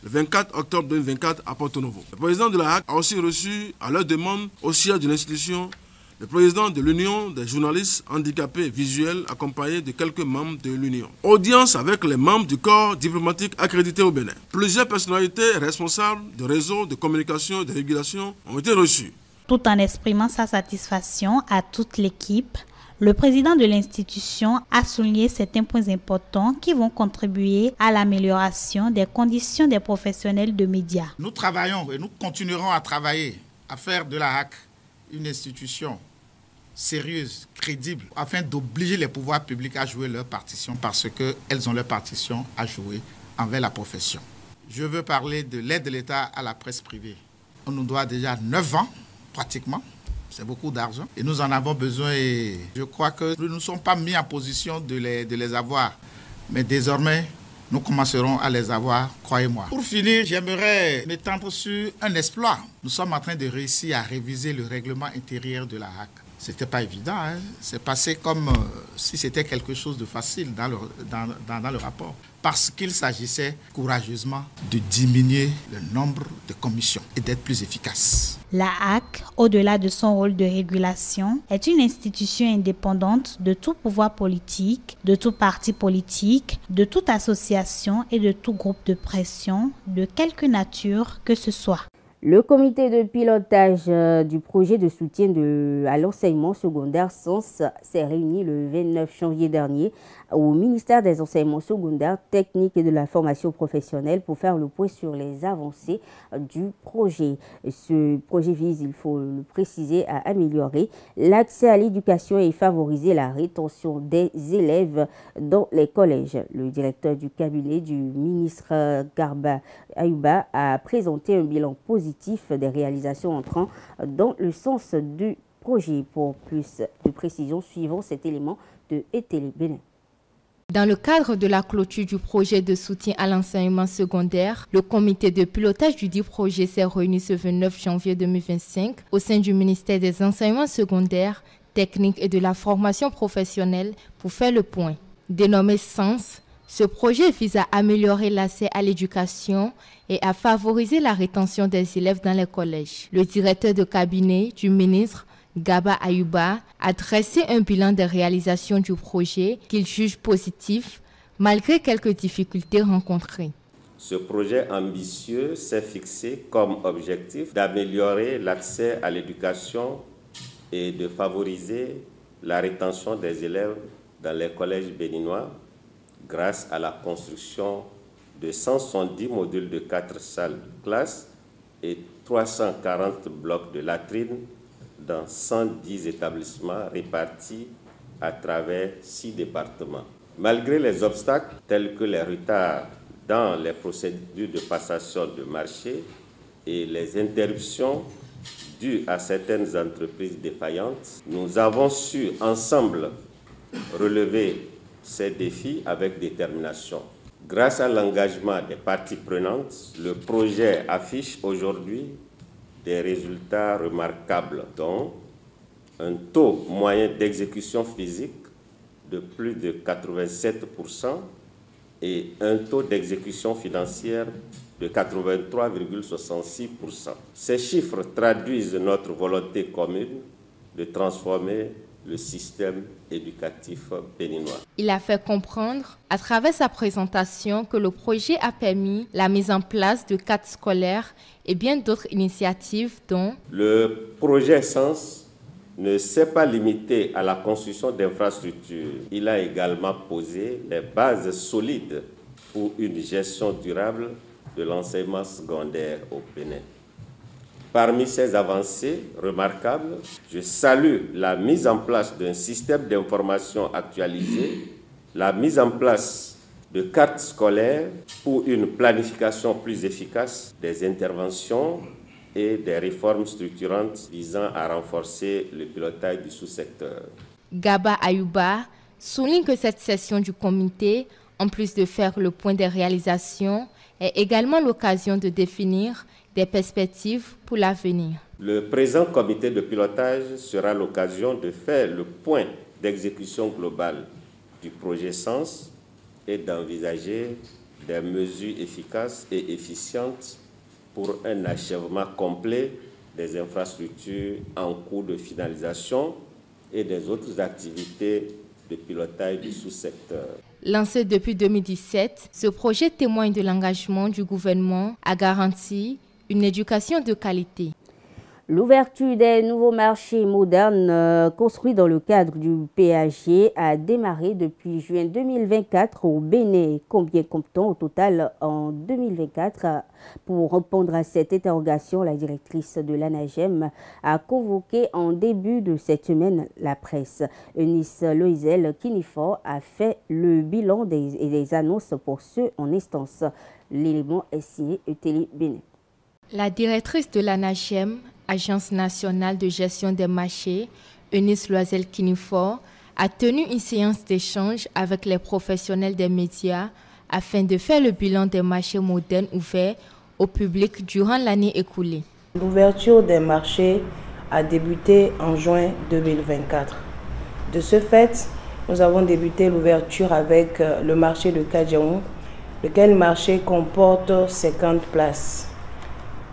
le 24 octobre 2024 à Porto Novo. Le président de la HAC a aussi reçu à leur demande au siège de l'institution le président de l'Union des journalistes handicapés visuels accompagné de quelques membres de l'Union. Audience avec les membres du corps diplomatique accrédité au Bénin. Plusieurs personnalités responsables de réseaux de communication et de régulation ont été reçues. Tout en exprimant sa satisfaction à toute l'équipe, le président de l'institution a souligné certains points importants qui vont contribuer à l'amélioration des conditions des professionnels de médias. Nous travaillons et nous continuerons à travailler à faire de la HAC une institution sérieuse, crédible, afin d'obliger les pouvoirs publics à jouer leur partition parce qu'elles ont leur partition à jouer envers la profession. Je veux parler de l'aide de l'État à la presse privée. On nous doit déjà 9 ans, pratiquement. C'est beaucoup d'argent et nous en avons besoin et je crois que nous ne sommes pas mis en position de les avoir. Mais désormais, nous commencerons à les avoir, croyez-moi. Pour finir, j'aimerais m'étendre sur un exploit. Nous sommes en train de réussir à réviser le règlement intérieur de la HAC. C'était pas évident, hein. C'est passé comme si c'était quelque chose de facile dans le rapport. Parce qu'il s'agissait courageusement de diminuer le nombre de commissions et d'être plus efficace. La HAC, au-delà de son rôle de régulation, est une institution indépendante de tout pouvoir politique, de tout parti politique, de toute association et de tout groupe de pression, de quelque nature que ce soit. Le comité de pilotage du projet de soutien à l'enseignement secondaire SENS s'est réuni le 29 janvier dernier au ministère des enseignements secondaires, techniques et de la formation professionnelle pour faire le point sur les avancées du projet. Ce projet vise, il faut le préciser, à améliorer l'accès à l'éducation et favoriser la rétention des élèves dans les collèges. Le directeur du cabinet du ministre Garba Ayuba a présenté un bilan positif des réalisations entrant dans le sens du projet. Pour plus de précisions, suivons cet élément de Etélé Bénin. Dans le cadre de la clôture du projet de soutien à l'enseignement secondaire, le comité de pilotage du dit projet s'est réuni ce 29 janvier 2025 au sein du ministère des enseignements secondaires, techniques et de la formation professionnelle pour faire le point. Dénommé SENS, ce projet vise à améliorer l'accès à l'éducation et à favoriser la rétention des élèves dans les collèges. Le directeur de cabinet du ministre Garba Ayuba a dressé un bilan des réalisations du projet qu'il juge positif malgré quelques difficultés rencontrées. Ce projet ambitieux s'est fixé comme objectif d'améliorer l'accès à l'éducation et de favoriser la rétention des élèves dans les collèges béninois grâce à la construction de 170 modules de 4 salles de classe et 340 blocs de latrines dans 110 établissements répartis à travers 6 départements. Malgré les obstacles tels que les retards dans les procédures de passation de marché et les interruptions dues à certaines entreprises défaillantes, nous avons su ensemble relever ces défis avec détermination. Grâce à l'engagement des parties prenantes, le projet affiche aujourd'hui des résultats remarquables, dont un taux moyen d'exécution physique de plus de 87% et un taux d'exécution financière de 83,66%. Ces chiffres traduisent notre volonté commune de transformer le système éducatif béninois. Il a fait comprendre à travers sa présentation que le projet a permis la mise en place de 4 scolaires et bien d'autres initiatives dont le projet SENS ne s'est pas limité à la construction d'infrastructures. Il a également posé les bases solides pour une gestion durable de l'enseignement secondaire au Bénin. Parmi ces avancées remarquables, je salue la mise en place d'un système d'information actualisé, la mise en place de cartes scolaires pour une planification plus efficace des interventions et des réformes structurantes visant à renforcer le pilotage du sous-secteur. Garba Ayuba souligne que cette session du comité, en plus de faire le point des réalisations, est également l'occasion de définir des perspectives pour l'avenir. Le présent comité de pilotage sera l'occasion de faire le point d'exécution globale du projet SENS et d'envisager des mesures efficaces et efficientes pour un achèvement complet des infrastructures en cours de finalisation et des autres activités de pilotage du sous-secteur. Lancé depuis 2017, ce projet témoigne de l'engagement du gouvernement à garantir une éducation de qualité. L'ouverture des nouveaux marchés modernes construits dans le cadre du PAG a démarré depuis juin 2024 au Bénin. Combien compte-t-on au total en 2024? Pour répondre à cette interrogation, la directrice de l'ANAGEM a convoqué en début de cette semaine la presse. Eunice Loisel Kinifor a fait le bilan des annonces pour ceux en instance. L'élément est signé Etélé Bénin. La directrice de l'ANAGEM, Agence nationale de gestion des marchés, Eunice Loisel Kinifor, a tenu une séance d'échange avec les professionnels des médias afin de faire le bilan des marchés modernes ouverts au public durant l'année écoulée. L'ouverture des marchés a débuté en juin 2024. De ce fait, nous avons débuté l'ouverture avec le marché de Kadjaoum, lequel marché comporte 50 places.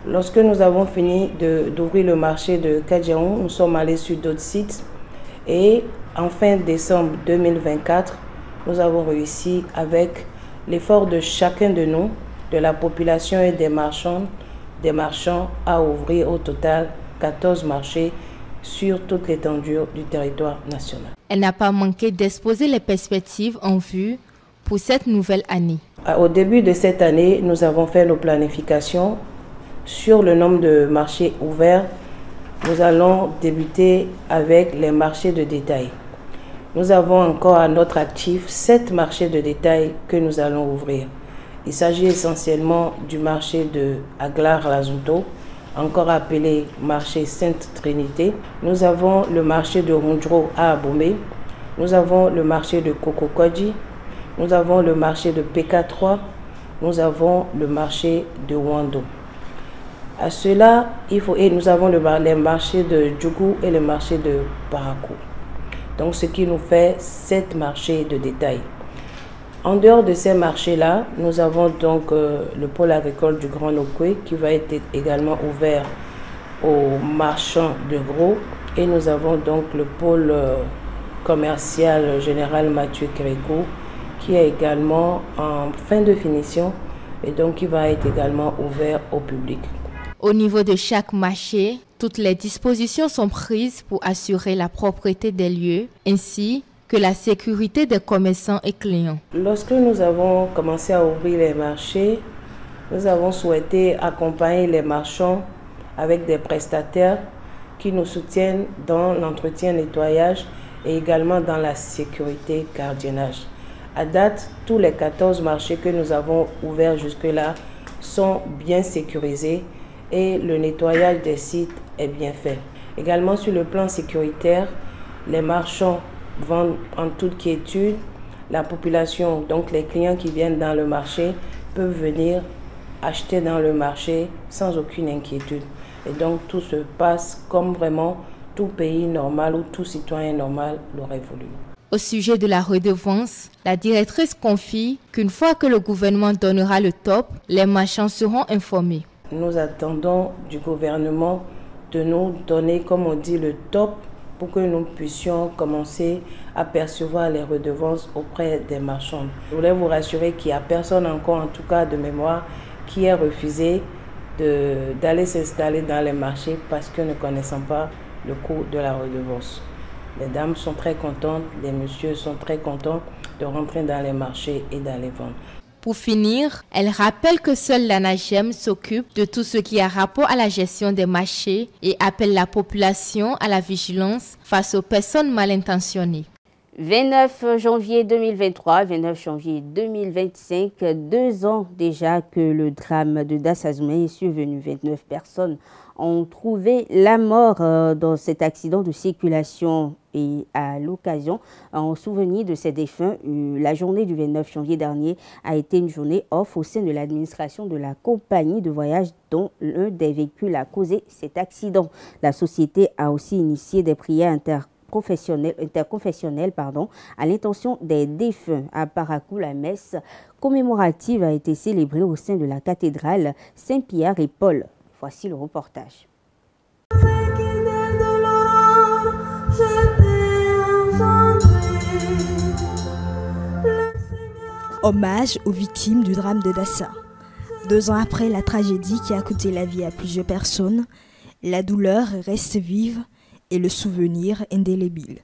Lorsque nous avons fini d'ouvrir le marché de Kadjaoum, nous sommes allés sur d'autres sites et en fin décembre 2024, nous avons réussi avec l'effort de chacun de nous, de la population et des marchands, à ouvrir au total 14 marchés sur toute l'étendue du territoire national. Elle n'a pas manqué d'exposer les perspectives en vue pour cette nouvelle année. Au début de cette année, nous avons fait nos planifications sur le nombre de marchés ouverts. Nous allons débuter avec les marchés de détail. Nous avons encore à notre actif 7 marchés de détail que nous allons ouvrir. Il s'agit essentiellement du marché de Aglar-Lazunto, encore appelé marché Sainte-Trinité. Nous avons le marché de Rundro à Abomey. Nous avons le marché de Kokokodji. Nous avons le marché de PK3. Nous avons le marché de Wando. À cela, nous avons les marchés de Djougou et le marché de Parakou. Donc, ce qui nous fait 7 marchés de détail. En dehors de ces marchés-là, nous avons donc le pôle agricole du Grand Okwe qui va être également ouvert aux marchands de gros. Et nous avons donc le pôle commercial général Mathieu Kérékou qui est également en fin de finition et donc qui va être également ouvert au public. Au niveau de chaque marché, toutes les dispositions sont prises pour assurer la propreté des lieux ainsi que la sécurité des commerçants et clients. Lorsque nous avons commencé à ouvrir les marchés, nous avons souhaité accompagner les marchands avec des prestataires qui nous soutiennent dans l'entretien, nettoyage et également dans la sécurité, gardiennage. À date, tous les 14 marchés que nous avons ouverts jusque-là sont bien sécurisés et le nettoyage des sites est bien fait. Également sur le plan sécuritaire, les marchands vendent en toute quiétude. La population, donc les clients qui viennent dans le marché, peuvent venir acheter dans le marché sans aucune inquiétude. Et donc tout se passe comme vraiment tout pays normal ou tout citoyen normal l'aurait voulu. Au sujet de la redevance, la directrice confie qu'une fois que le gouvernement donnera le top, les marchands seront informés. Nous attendons du gouvernement de nous donner, comme on dit, le top pour que nous puissions commencer à percevoir les redevances auprès des marchands. Je voulais vous rassurer qu'il n'y a personne encore, en tout cas de mémoire, qui ait refusé d'aller s'installer dans les marchés parce que ne connaissant pas le coût de la redevance. Les dames sont très contentes, les messieurs sont très contents de rentrer dans les marchés et d'aller vendre. Pour finir, elle rappelle que seule l'ANAGEM s'occupe de tout ce qui a rapport à la gestion des marchés et appelle la population à la vigilance face aux personnes mal intentionnées. 29 janvier 2023, 29 janvier 2025, 2 ans déjà que le drame de Dassazoumé est survenu. 29 personnes ont trouvé la mort dans cet accident de circulation et à l'occasion, en souvenir de ces défunts, la journée du 29 janvier dernier a été une journée off au sein de l'administration de la compagnie de voyage dont l'un des véhicules a causé cet accident. La société a aussi initié des prières interconfessionnelles à l'intention des défunts. À Parakou, la messe commémorative a été célébrée au sein de la cathédrale Saint-Pierre et Paul. Voici le reportage. Hommage aux victimes du drame de Dassa. 2 ans après la tragédie qui a coûté la vie à plusieurs personnes, la douleur reste vive et le souvenir indélébile.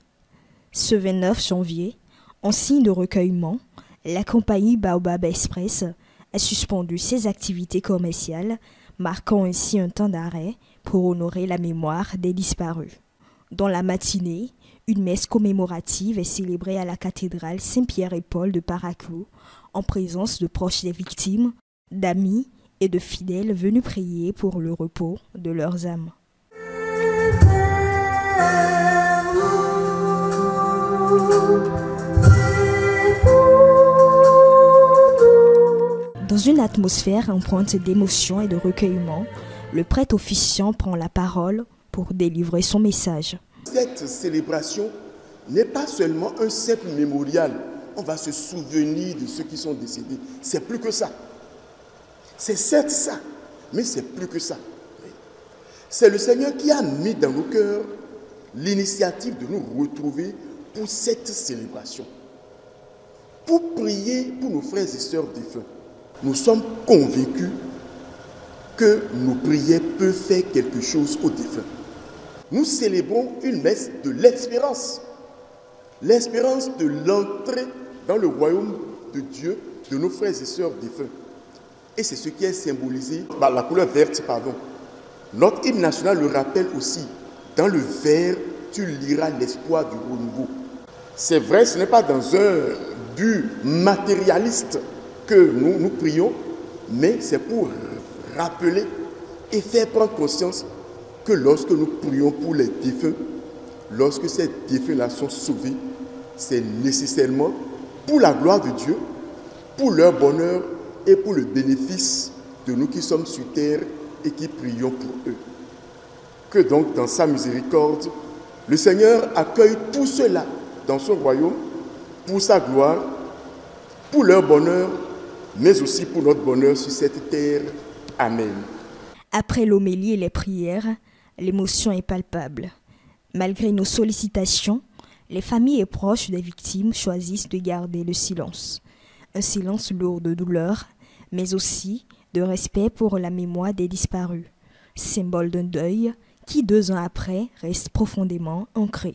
Ce 29 janvier, en signe de recueillement, la compagnie Baobab Express a suspendu ses activités commerciales, marquant ainsi un temps d'arrêt pour honorer la mémoire des disparus. Dans la matinée, une messe commémorative est célébrée à la cathédrale Saint-Pierre et Paul de Parakou, en présence de proches des victimes, d'amis et de fidèles venus prier pour le repos de leurs âmes. Dans une atmosphère empreinte d'émotion et de recueillement, le prêtre officiant prend la parole pour délivrer son message. Cette célébration n'est pas seulement un simple mémorial. On va se souvenir de ceux qui sont décédés. C'est plus que ça. C'est certes ça, mais c'est plus que ça. C'est le Seigneur qui a mis dans nos cœurs l'initiative de nous retrouver pour cette célébration. Pour prier pour nos frères et sœurs défunts. Nous sommes convaincus que nos prières peuvent faire quelque chose aux défunts. Nous célébrons une messe de l'espérance. L'espérance de l'entrée dans le royaume de Dieu de nos frères et sœurs défunts. Et c'est ce qui est symbolisé par la couleur verte, pardon. Notre hymne national le rappelle aussi. Dans le vert, tu liras l'espoir du renouveau. C'est vrai, ce n'est pas dans un but matérialiste que nous prions, mais c'est pour rappeler et faire prendre conscience que lorsque nous prions pour les défunts, lorsque ces défunts-là sont sauvés, c'est nécessairement pour la gloire de Dieu, pour leur bonheur et pour le bénéfice de nous qui sommes sur terre et qui prions pour eux. Que donc, dans sa miséricorde, le Seigneur accueille tout cela dans son royaume pour sa gloire, pour leur bonheur, mais aussi pour notre bonheur sur cette terre. Amen. Après l'homélie et les prières, l'émotion est palpable. Malgré nos sollicitations, les familles et proches des victimes choisissent de garder le silence. Un silence lourd de douleur, mais aussi de respect pour la mémoire des disparus. Symbole d'un deuil qui, 2 ans après, reste profondément ancré.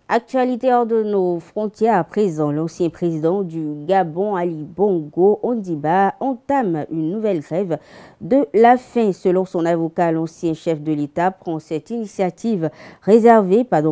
Actualité hors de nos frontières à présent, l'ancien président du Gabon, Ali Bongo Ondimba, entame une nouvelle grève de la faim. Selon son avocat, l'ancien chef de l'État prend cette initiative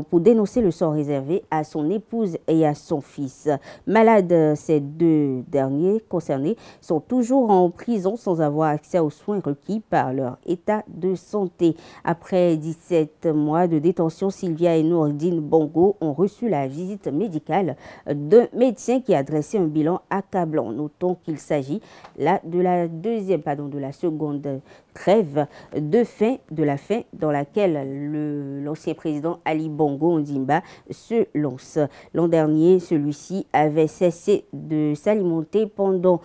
pour dénoncer le sort réservé à son épouse et à son fils. Malades, ces 2 derniers concernés sont toujours en prison sans avoir accès aux soins requis par leur état de santé. Après 17 mois de détention, Sylvia et Nourdine Bongo ont reçu la visite médicale d'un médecin qui a dressé un bilan accablant. Notons qu'il s'agit là de la seconde grève de la faim dans laquelle l'ancien président Ali Bongo Ondimba se lance. L'an dernier, celui-ci avait cessé de s'alimenter pendant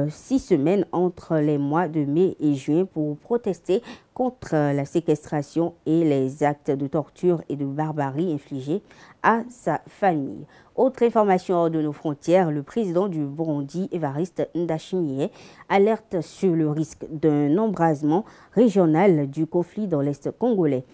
6 semaines entre les mois de mai et juin pour protester contre la séquestration et les actes de torture et de barbarie infligés à sa famille. Autre information hors de nos frontières, le président du Burundi, Evariste Ndayishimiye, alerte sur le risque d'un embrasement régional du conflit dans l'Est congolais.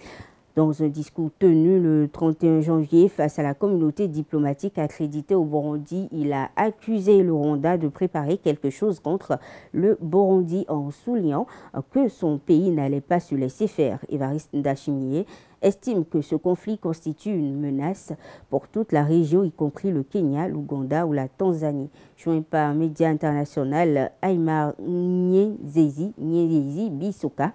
Dans un discours tenu le 31 janvier face à la communauté diplomatique accréditée au Burundi, il a accusé le Rwanda de préparer quelque chose contre le Burundi en soulignant que son pays n'allait pas se laisser faire. Evariste Ndayishimiye estime que ce conflit constitue une menace pour toute la région, y compris le Kenya, l'Ouganda ou la Tanzanie. Joint par média international, Aymar Nyezezi Bisoka,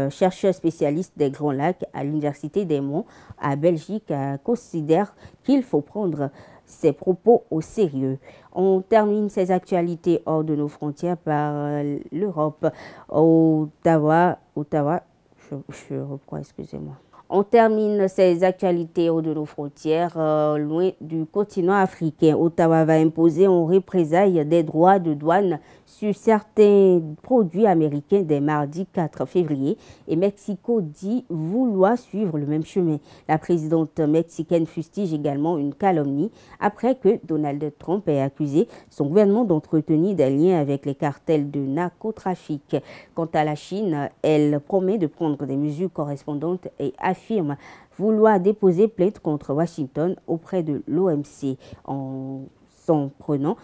chercheur spécialiste des Grands Lacs à l'Université des Monts à Belgique, considère qu'il faut prendre ses propos au sérieux. On termine ces actualités hors de nos frontières par l'Europe. Ottawa, je reprends, excusez-moi. On termine ces actualités hors de nos frontières, loin du continent africain. Ottawa va imposer en représailles des droits de douane sur certains produits américains dès mardi 4 février. Et Mexico dit vouloir suivre le même chemin. La présidente mexicaine fustige également une calomnie après que Donald Trump ait accusé son gouvernement d'entretenir des liens avec les cartels de narcotrafic. Quant à la Chine, elle promet de prendre des mesures correspondantes et affirme vouloir déposer plainte contre Washington auprès de l'OMC en s'en prenant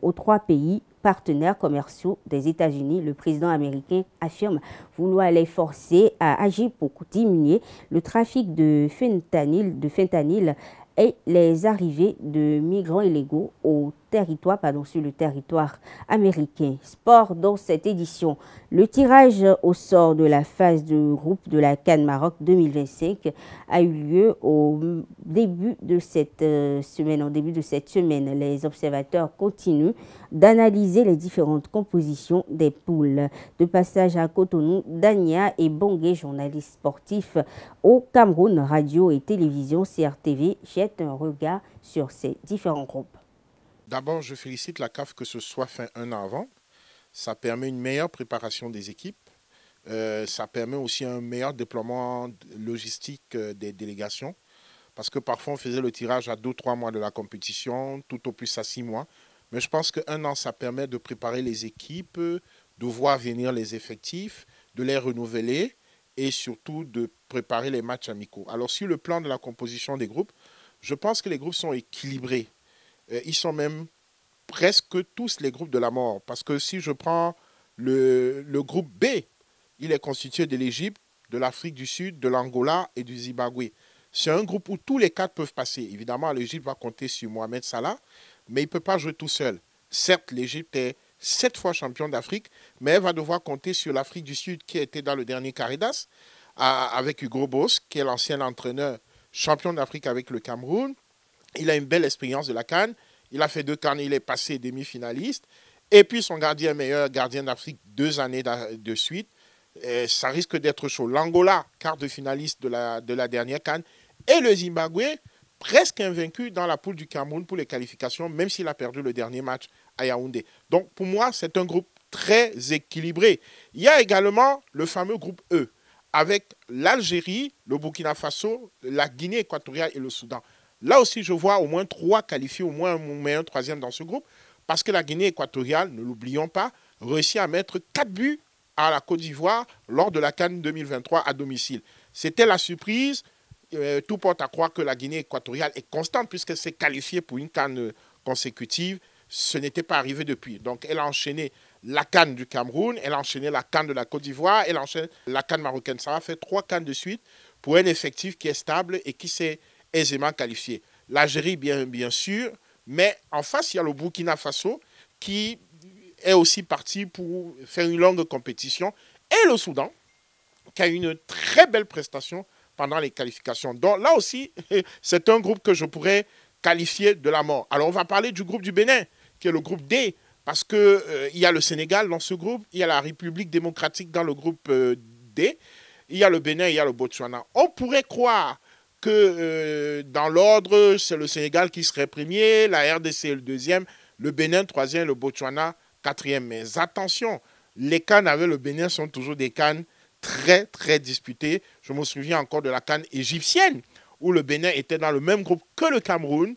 aux 3 pays partenaires commerciaux des États-Unis. Le président américain affirme vouloir les forcer à agir pour diminuer le trafic de fentanyl et les arrivées de migrants illégaux au territoire américain. Sport dans cette édition. Le tirage au sort de la phase de groupe de la CAN Maroc 2025 a eu lieu au début de cette semaine. Les observateurs continuent d'analyser les différentes compositions des poules. De passage à Cotonou, Dania et Bongué, journalistes sportifs au Cameroun, radio et télévision CRTV, jettent un regard sur ces différents groupes. D'abord, je félicite la CAF que ce soit fait un an avant. Ça permet une meilleure préparation des équipes. Ça permet aussi un meilleur déploiement logistique des délégations. Parce que parfois, on faisait le tirage à 2 ou 3 mois de la compétition, tout au plus à 6 mois. Mais je pense qu'un an, ça permet de préparer les équipes, de voir venir les effectifs, de les renouveler et surtout de préparer les matchs amicaux. Alors, sur le plan de la composition des groupes, je pense que les groupes sont équilibrés. Ils sont même presque tous les groupes de la mort. Parce que si je prends le groupe B, il est constitué de l'Égypte, de l'Afrique du Sud, de l'Angola et du Zimbabwe. C'est un groupe où tous les 4 peuvent passer. Évidemment, l'Égypte va compter sur Mohamed Salah, mais il ne peut pas jouer tout seul. Certes, l'Égypte est 7 fois champion d'Afrique, mais elle va devoir compter sur l'Afrique du Sud qui était dans le dernier Caridas, avec Hugo Boss, qui est l'ancien entraîneur champion d'Afrique avec le Cameroun. Il a une belle expérience de la CAN. Il a fait 2 CAN, il est passé demi-finaliste. Et puis son gardien, meilleur gardien d'Afrique 2 années de suite. Ça risque d'être chaud. L'Angola, quart de finaliste de la dernière CAN. Et le Zimbabwe, presque invaincu dans la poule du Cameroun pour les qualifications, même s'il a perdu le dernier match à Yaoundé. Donc pour moi, c'est un groupe très équilibré. Il y a également le fameux groupe E, avec l'Algérie, le Burkina Faso, la Guinée équatoriale et le Soudan. Là aussi, je vois au moins 3 qualifiés, au moins un 3e dans ce groupe, parce que la Guinée équatoriale, ne l'oublions pas, réussit à mettre 4 buts à la Côte d'Ivoire lors de la CAN 2023 à domicile. C'était la surprise. Tout porte à croire que la Guinée équatoriale est constante puisqu'elle s'est qualifiée pour une CAN consécutive. Ce n'était pas arrivé depuis. Donc, elle a enchaîné la CAN du Cameroun, elle a enchaîné la CAN de la Côte d'Ivoire, elle a enchaîné la CAN marocaine. Ça a fait 3 CAN de suite pour un effectif qui est stable et qui s'est aisément qualifié. L'Algérie, bien sûr, mais en face, il y a le Burkina Faso qui est aussi parti pour faire une longue compétition. Et le Soudan, qui a eu une très belle prestation pendant les qualifications. Donc là aussi, c'est un groupe que je pourrais qualifier de la mort. Alors on va parler du groupe du Bénin, qui est le groupe D, parce qu'il y a le Sénégal dans ce groupe, il y a la République démocratique dans le groupe D, il y a le Bénin, il y a le Botswana. On pourrait croire que dans l'ordre, c'est le Sénégal qui serait premier, la RDC le 2e, le Bénin 3e, le Botswana 4e. Mais attention, les CAN avec le Bénin sont toujours des CAN très, très disputées. Je me souviens encore de la CAN égyptienne, où le Bénin était dans le même groupe que le Cameroun,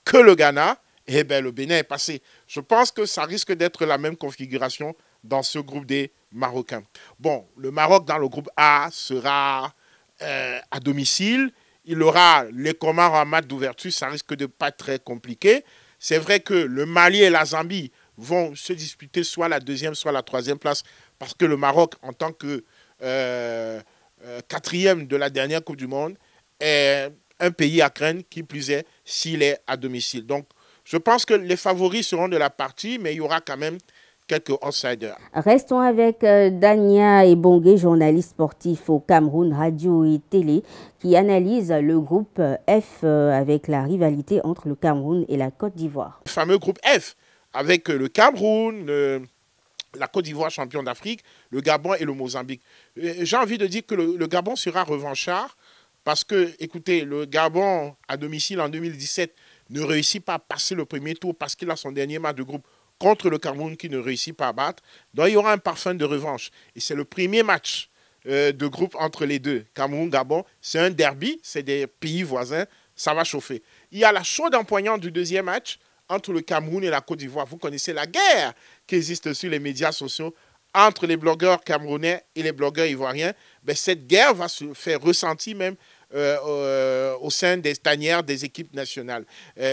que le Ghana. Et bien, le Bénin est passé. Je pense que ça risque d'être la même configuration dans ce groupe des Marocains. Bon, le Maroc dans le groupe A sera à domicile. Il aura les Comores en match d'ouverture, ça risque de pas être très compliqué. C'est vrai que le Mali et la Zambie vont se disputer soit la 2e, soit la 3e place, parce que le Maroc, en tant que 4e de la dernière Coupe du Monde, est un pays à craindre, qui plus est, s'il est à domicile. Donc, je pense que les favoris seront de la partie, mais il y aura quand même quelques outsiders. Restons avec Dania et Bongué, journaliste sportif au Cameroun, radio et télé, qui analyse le groupe F avec la rivalité entre le Cameroun et la Côte d'Ivoire. Le fameux groupe F, avec le Cameroun, la Côte d'Ivoire champion d'Afrique, le Gabon et le Mozambique. J'ai envie de dire que le Gabon sera revanchard parce que, écoutez, le Gabon à domicile en 2017 ne réussit pas à passer le premier tour parce qu'il a son dernier match de groupe contre le Cameroun qui ne réussit pas à battre. Donc il y aura un parfum de revanche. Et c'est le premier match de groupe entre les deux. Cameroun-Gabon, c'est un derby, c'est des pays voisins, ça va chauffer. Il y a la chaude empoignante du deuxième match entre le Cameroun et la Côte d'Ivoire. Vous connaissez la guerre qui existe sur les médias sociaux entre les blogueurs camerounais et les blogueurs ivoiriens. Ben, cette guerre va se faire ressentir même au sein des tanières des équipes nationales.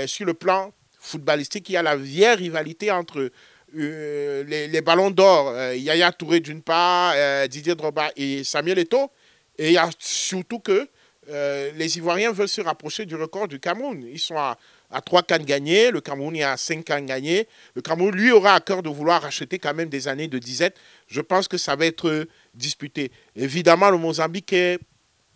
Sur le plan footballistique, il y a la vieille rivalité entre les ballons d'or, Yaya Touré d'une part, Didier Drogba et Samuel Eto'o. Et il y a surtout que les Ivoiriens veulent se rapprocher du record du Cameroun. Ils sont à a 3 CAN gagnés, le Cameroun a 5 CAN gagnés. Le Cameroun, lui, aura à cœur de vouloir racheter quand même des années de disette. Je pense que ça va être disputé. Évidemment, le Mozambique est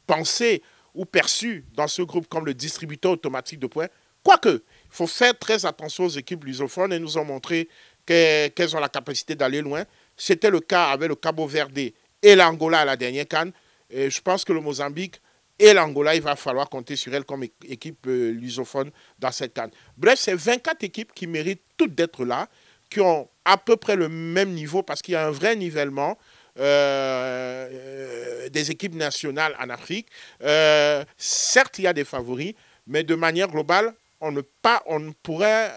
pensé ou perçu dans ce groupe comme le distributeur automatique de points. Quoique, il faut faire très attention aux équipes lusophones et nous ont montré qu'elles ont la capacité d'aller loin. C'était le cas avec le Cabo Verde et l'Angola à la dernière CAN. Et je pense que le Mozambique et l'Angola, il va falloir compter sur elles comme équipe lusophone dans cette CAN. Bref, c'est 24 équipes qui méritent toutes d'être là, qui ont à peu près le même niveau parce qu'il y a un vrai nivellement des équipes nationales en Afrique. Certes, il y a des favoris, mais de manière globale, on ne pourrait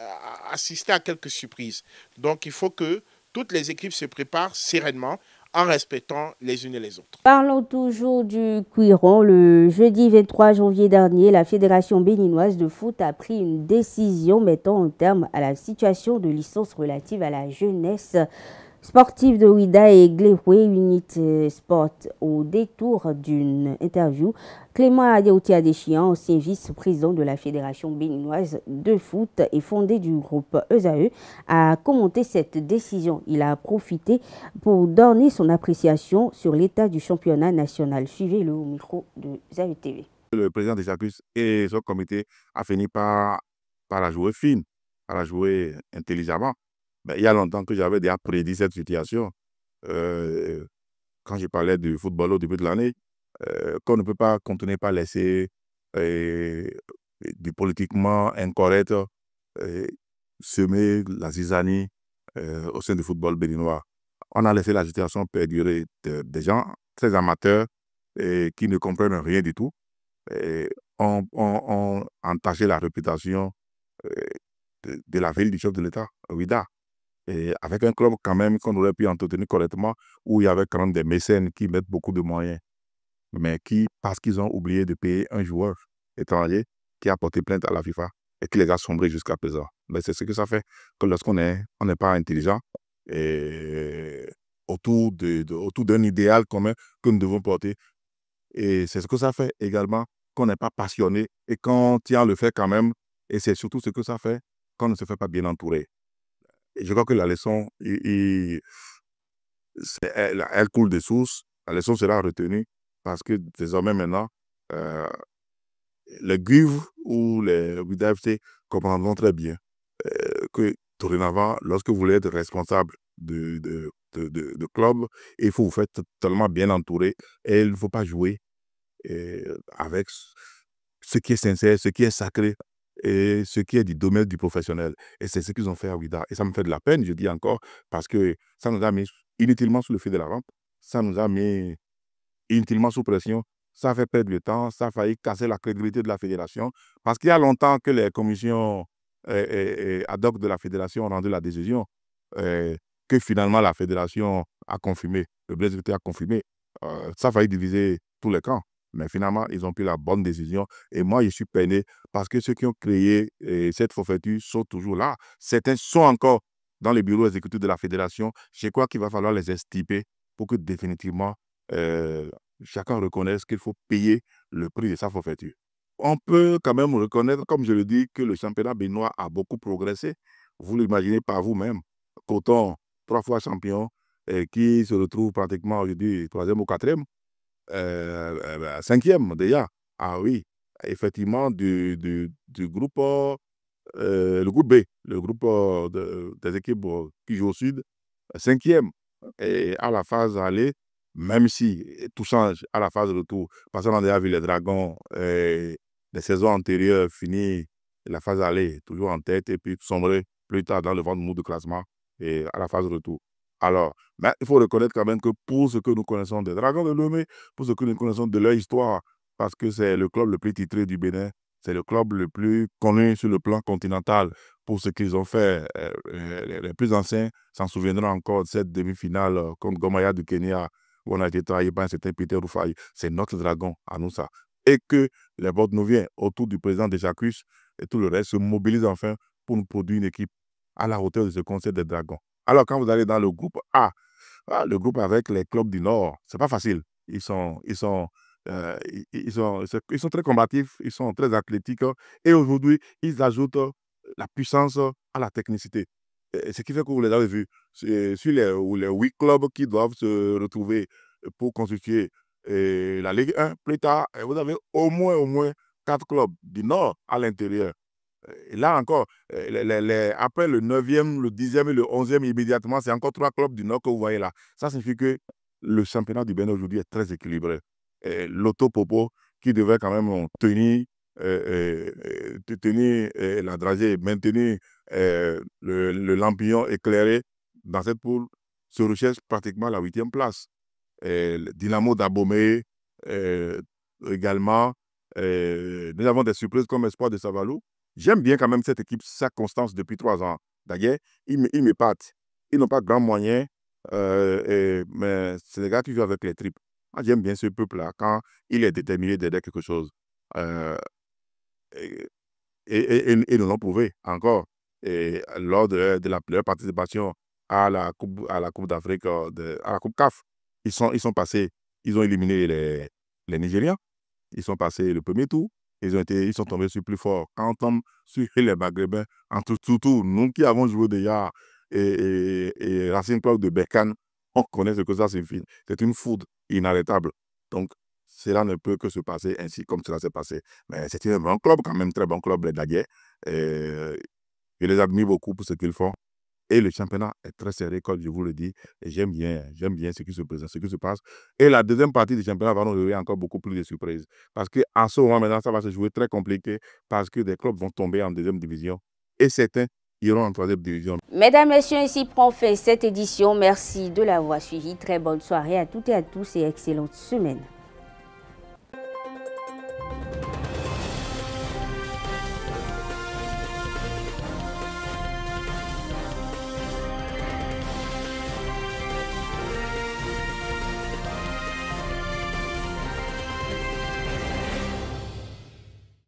assister à quelques surprises. Donc, il faut que toutes les équipes se préparent sereinement en respectant les unes et les autres. Parlons toujours du Cuiron. Le jeudi 23 janvier dernier, la Fédération béninoise de foot a pris une décision mettant un terme à la situation de licence relative à la jeunesse sportive de Ouida et Gléhoué Unit Sport. Au détour d'une interview, Clément Adiaouti Adéchian, ancien vice-président de la Fédération béninoise de foot et fondé du groupe ESAE, a commenté cette décision. Il a profité pour donner son appréciation sur l'état du championnat national. Suivez-le au micro de ZAE TV. Le président des Jacques et son comité a fini par la jouer fine, par la jouer intelligemment. Ben, il y a longtemps que j'avais déjà prédit cette situation. Quand je parlais du football au début de l'année, qu'on ne peut pas continuer par laisser du politiquement incorrect semer la zizanie au sein du football béninois. On a laissé la situation perdurer des gens très amateurs qui ne comprennent rien du tout. On entaché la réputation de la ville du chef de l'État, Ouida. Et avec un club quand même qu'on aurait pu entretenir correctement, où il y avait quand même des mécènes qui mettent beaucoup de moyens, mais qui, parce qu'ils ont oublié de payer un joueur étranger qui a porté plainte à la FIFA et qui les a sombrés jusqu'à présent. Mais c'est ce que ça fait que lorsqu'on n'est pas intelligent et autour d'un idéal commun que nous devons porter, et c'est ce que ça fait également qu'on n'est pas passionné et qu'on tient le fait quand même, et c'est surtout ce que ça fait qu'on ne se fait pas bien entourer. Et je crois que la leçon, elle coule de source. La leçon sera retenue parce que désormais maintenant, les GUV ou les WIDAFC comprendront très bien que dorénavant, lorsque vous voulez être responsable de club, il faut vous faire totalement bien entouré et il ne faut pas jouer avec ce qui est sincère, ce qui est sacré et ce qui est du domaine du professionnel. Et c'est ce qu'ils ont fait à Ouida. Et ça me fait de la peine, je dis encore, parce que ça nous a mis inutilement sous le feu de la rampe, ça nous a mis inutilement sous pression, ça a fait perdre du temps, ça a failli casser la crédibilité de la fédération, parce qu'il y a longtemps que les commissions ad hoc de la fédération ont rendu la décision que finalement la fédération a confirmé, le Brésil a confirmé. Ça a failli diviser tous les camps. Mais finalement, ils ont pris la bonne décision. Et moi, je suis peiné parce que ceux qui ont créé cette forfaiture sont toujours là. Certains sont encore dans les bureaux exécutifs de la fédération. Je crois qu'il va falloir les extirper pour que définitivement chacun reconnaisse qu'il faut payer le prix de sa forfaiture. On peut quand même reconnaître, comme je le dis, que le championnat béninois a beaucoup progressé. Vous l'imaginez par vous-même. Coton, 3 fois champion, qui se retrouve pratiquement aujourd'hui 3e ou 4e. 5e déjà. Ah oui, effectivement, du groupe, le groupe B, le groupe des équipes qui jouent au sud, 5e. Et à la phase aller, même si tout change à la phase retour, parce qu'on a déjà vu les Dragons des saisons antérieures finir la phase aller toujours en tête et puis sombrer plus tard dans le ventre mou de classement et à la phase retour. Alors, mais il faut reconnaître quand même que pour ce que nous connaissons des Dragons de Lomé, pour ce que nous connaissons de leur histoire, parce que c'est le club le plus titré du Bénin, c'est le club le plus connu sur le plan continental pour ce qu'ils ont fait. Les plus anciens s'en souviendront encore de cette demi-finale contre Gomaya du Kenya, où on a été trahi par un certain Peter Rufai. C'est notre Dragon à nous ça. Et que les votes nous viennent autour du président de Jacques et tout le reste se mobilisent enfin pour nous produire une équipe à la hauteur de ce concept des Dragons. Alors, quand vous allez dans le groupe A, le groupe avec les clubs du Nord, c'est pas facile. Ils sont Ils sont très combatifs, ils sont très athlétiques. Et aujourd'hui, ils ajoutent la puissance à la technicité. Ce qui fait que vous les avez vus sur les 8 clubs qui doivent se retrouver pour constituer la Ligue 1. Plus tard, vous avez au moins 4 clubs du Nord à l'intérieur. Et là encore, après le 9e, le 10e et le 11e, immédiatement, c'est encore 3 clubs du Nord que vous voyez là. Ça signifie que le championnat du Bénin aujourd'hui est très équilibré. L'Otto Popo, qui devait quand même tenir la dragée, maintenir le Lampillon éclairé dans cette poule, se recherche pratiquement la 8e place. Dynamo d'Abomey également. Nous avons des surprises comme Espoir de Savalou. J'aime bien quand même cette équipe, sa constance depuis 3 ans. D'ailleurs, ils m'épatent. Ils n'ont pas de grands moyens, mais c'est des gars qui jouent avec les tripes. Moi, j'aime bien ce peuple-là quand il est déterminé d'aider quelque chose. Et nous l'ont prouvé encore. Et lors de leur participation à la Coupe d'Afrique, à la Coupe CAF, ils sont passés, ils ont éliminé les Nigérians. Ils sont passés le premier tour. Ils sont tombés sur plus fort. Quand on tombe sur les Maghrébins, en tout, nous qui avons joué déjà et Racing Club de Berkane, on connaît ce que ça signifie. C'est une foudre inarrêtable. Donc, cela ne peut que se passer ainsi comme cela s'est passé. Mais c'est un bon club, quand même, très bon club, les Daguerres. Je les admire beaucoup pour ce qu'ils font. Et le championnat est très serré, comme je vous le dis. Et j'aime bien ce qui se présente, ce qui se passe. Et la deuxième partie du championnat va nous donner encore beaucoup plus de surprises. Parce qu'en ce moment, maintenant, ça va se jouer très compliqué parce que des clubs vont tomber en deuxième division. Et certains iront en troisième division. Mesdames, Messieurs, ainsi prend fin cette édition. Merci de l'avoir suivi. Très bonne soirée à toutes et à tous et excellente semaine.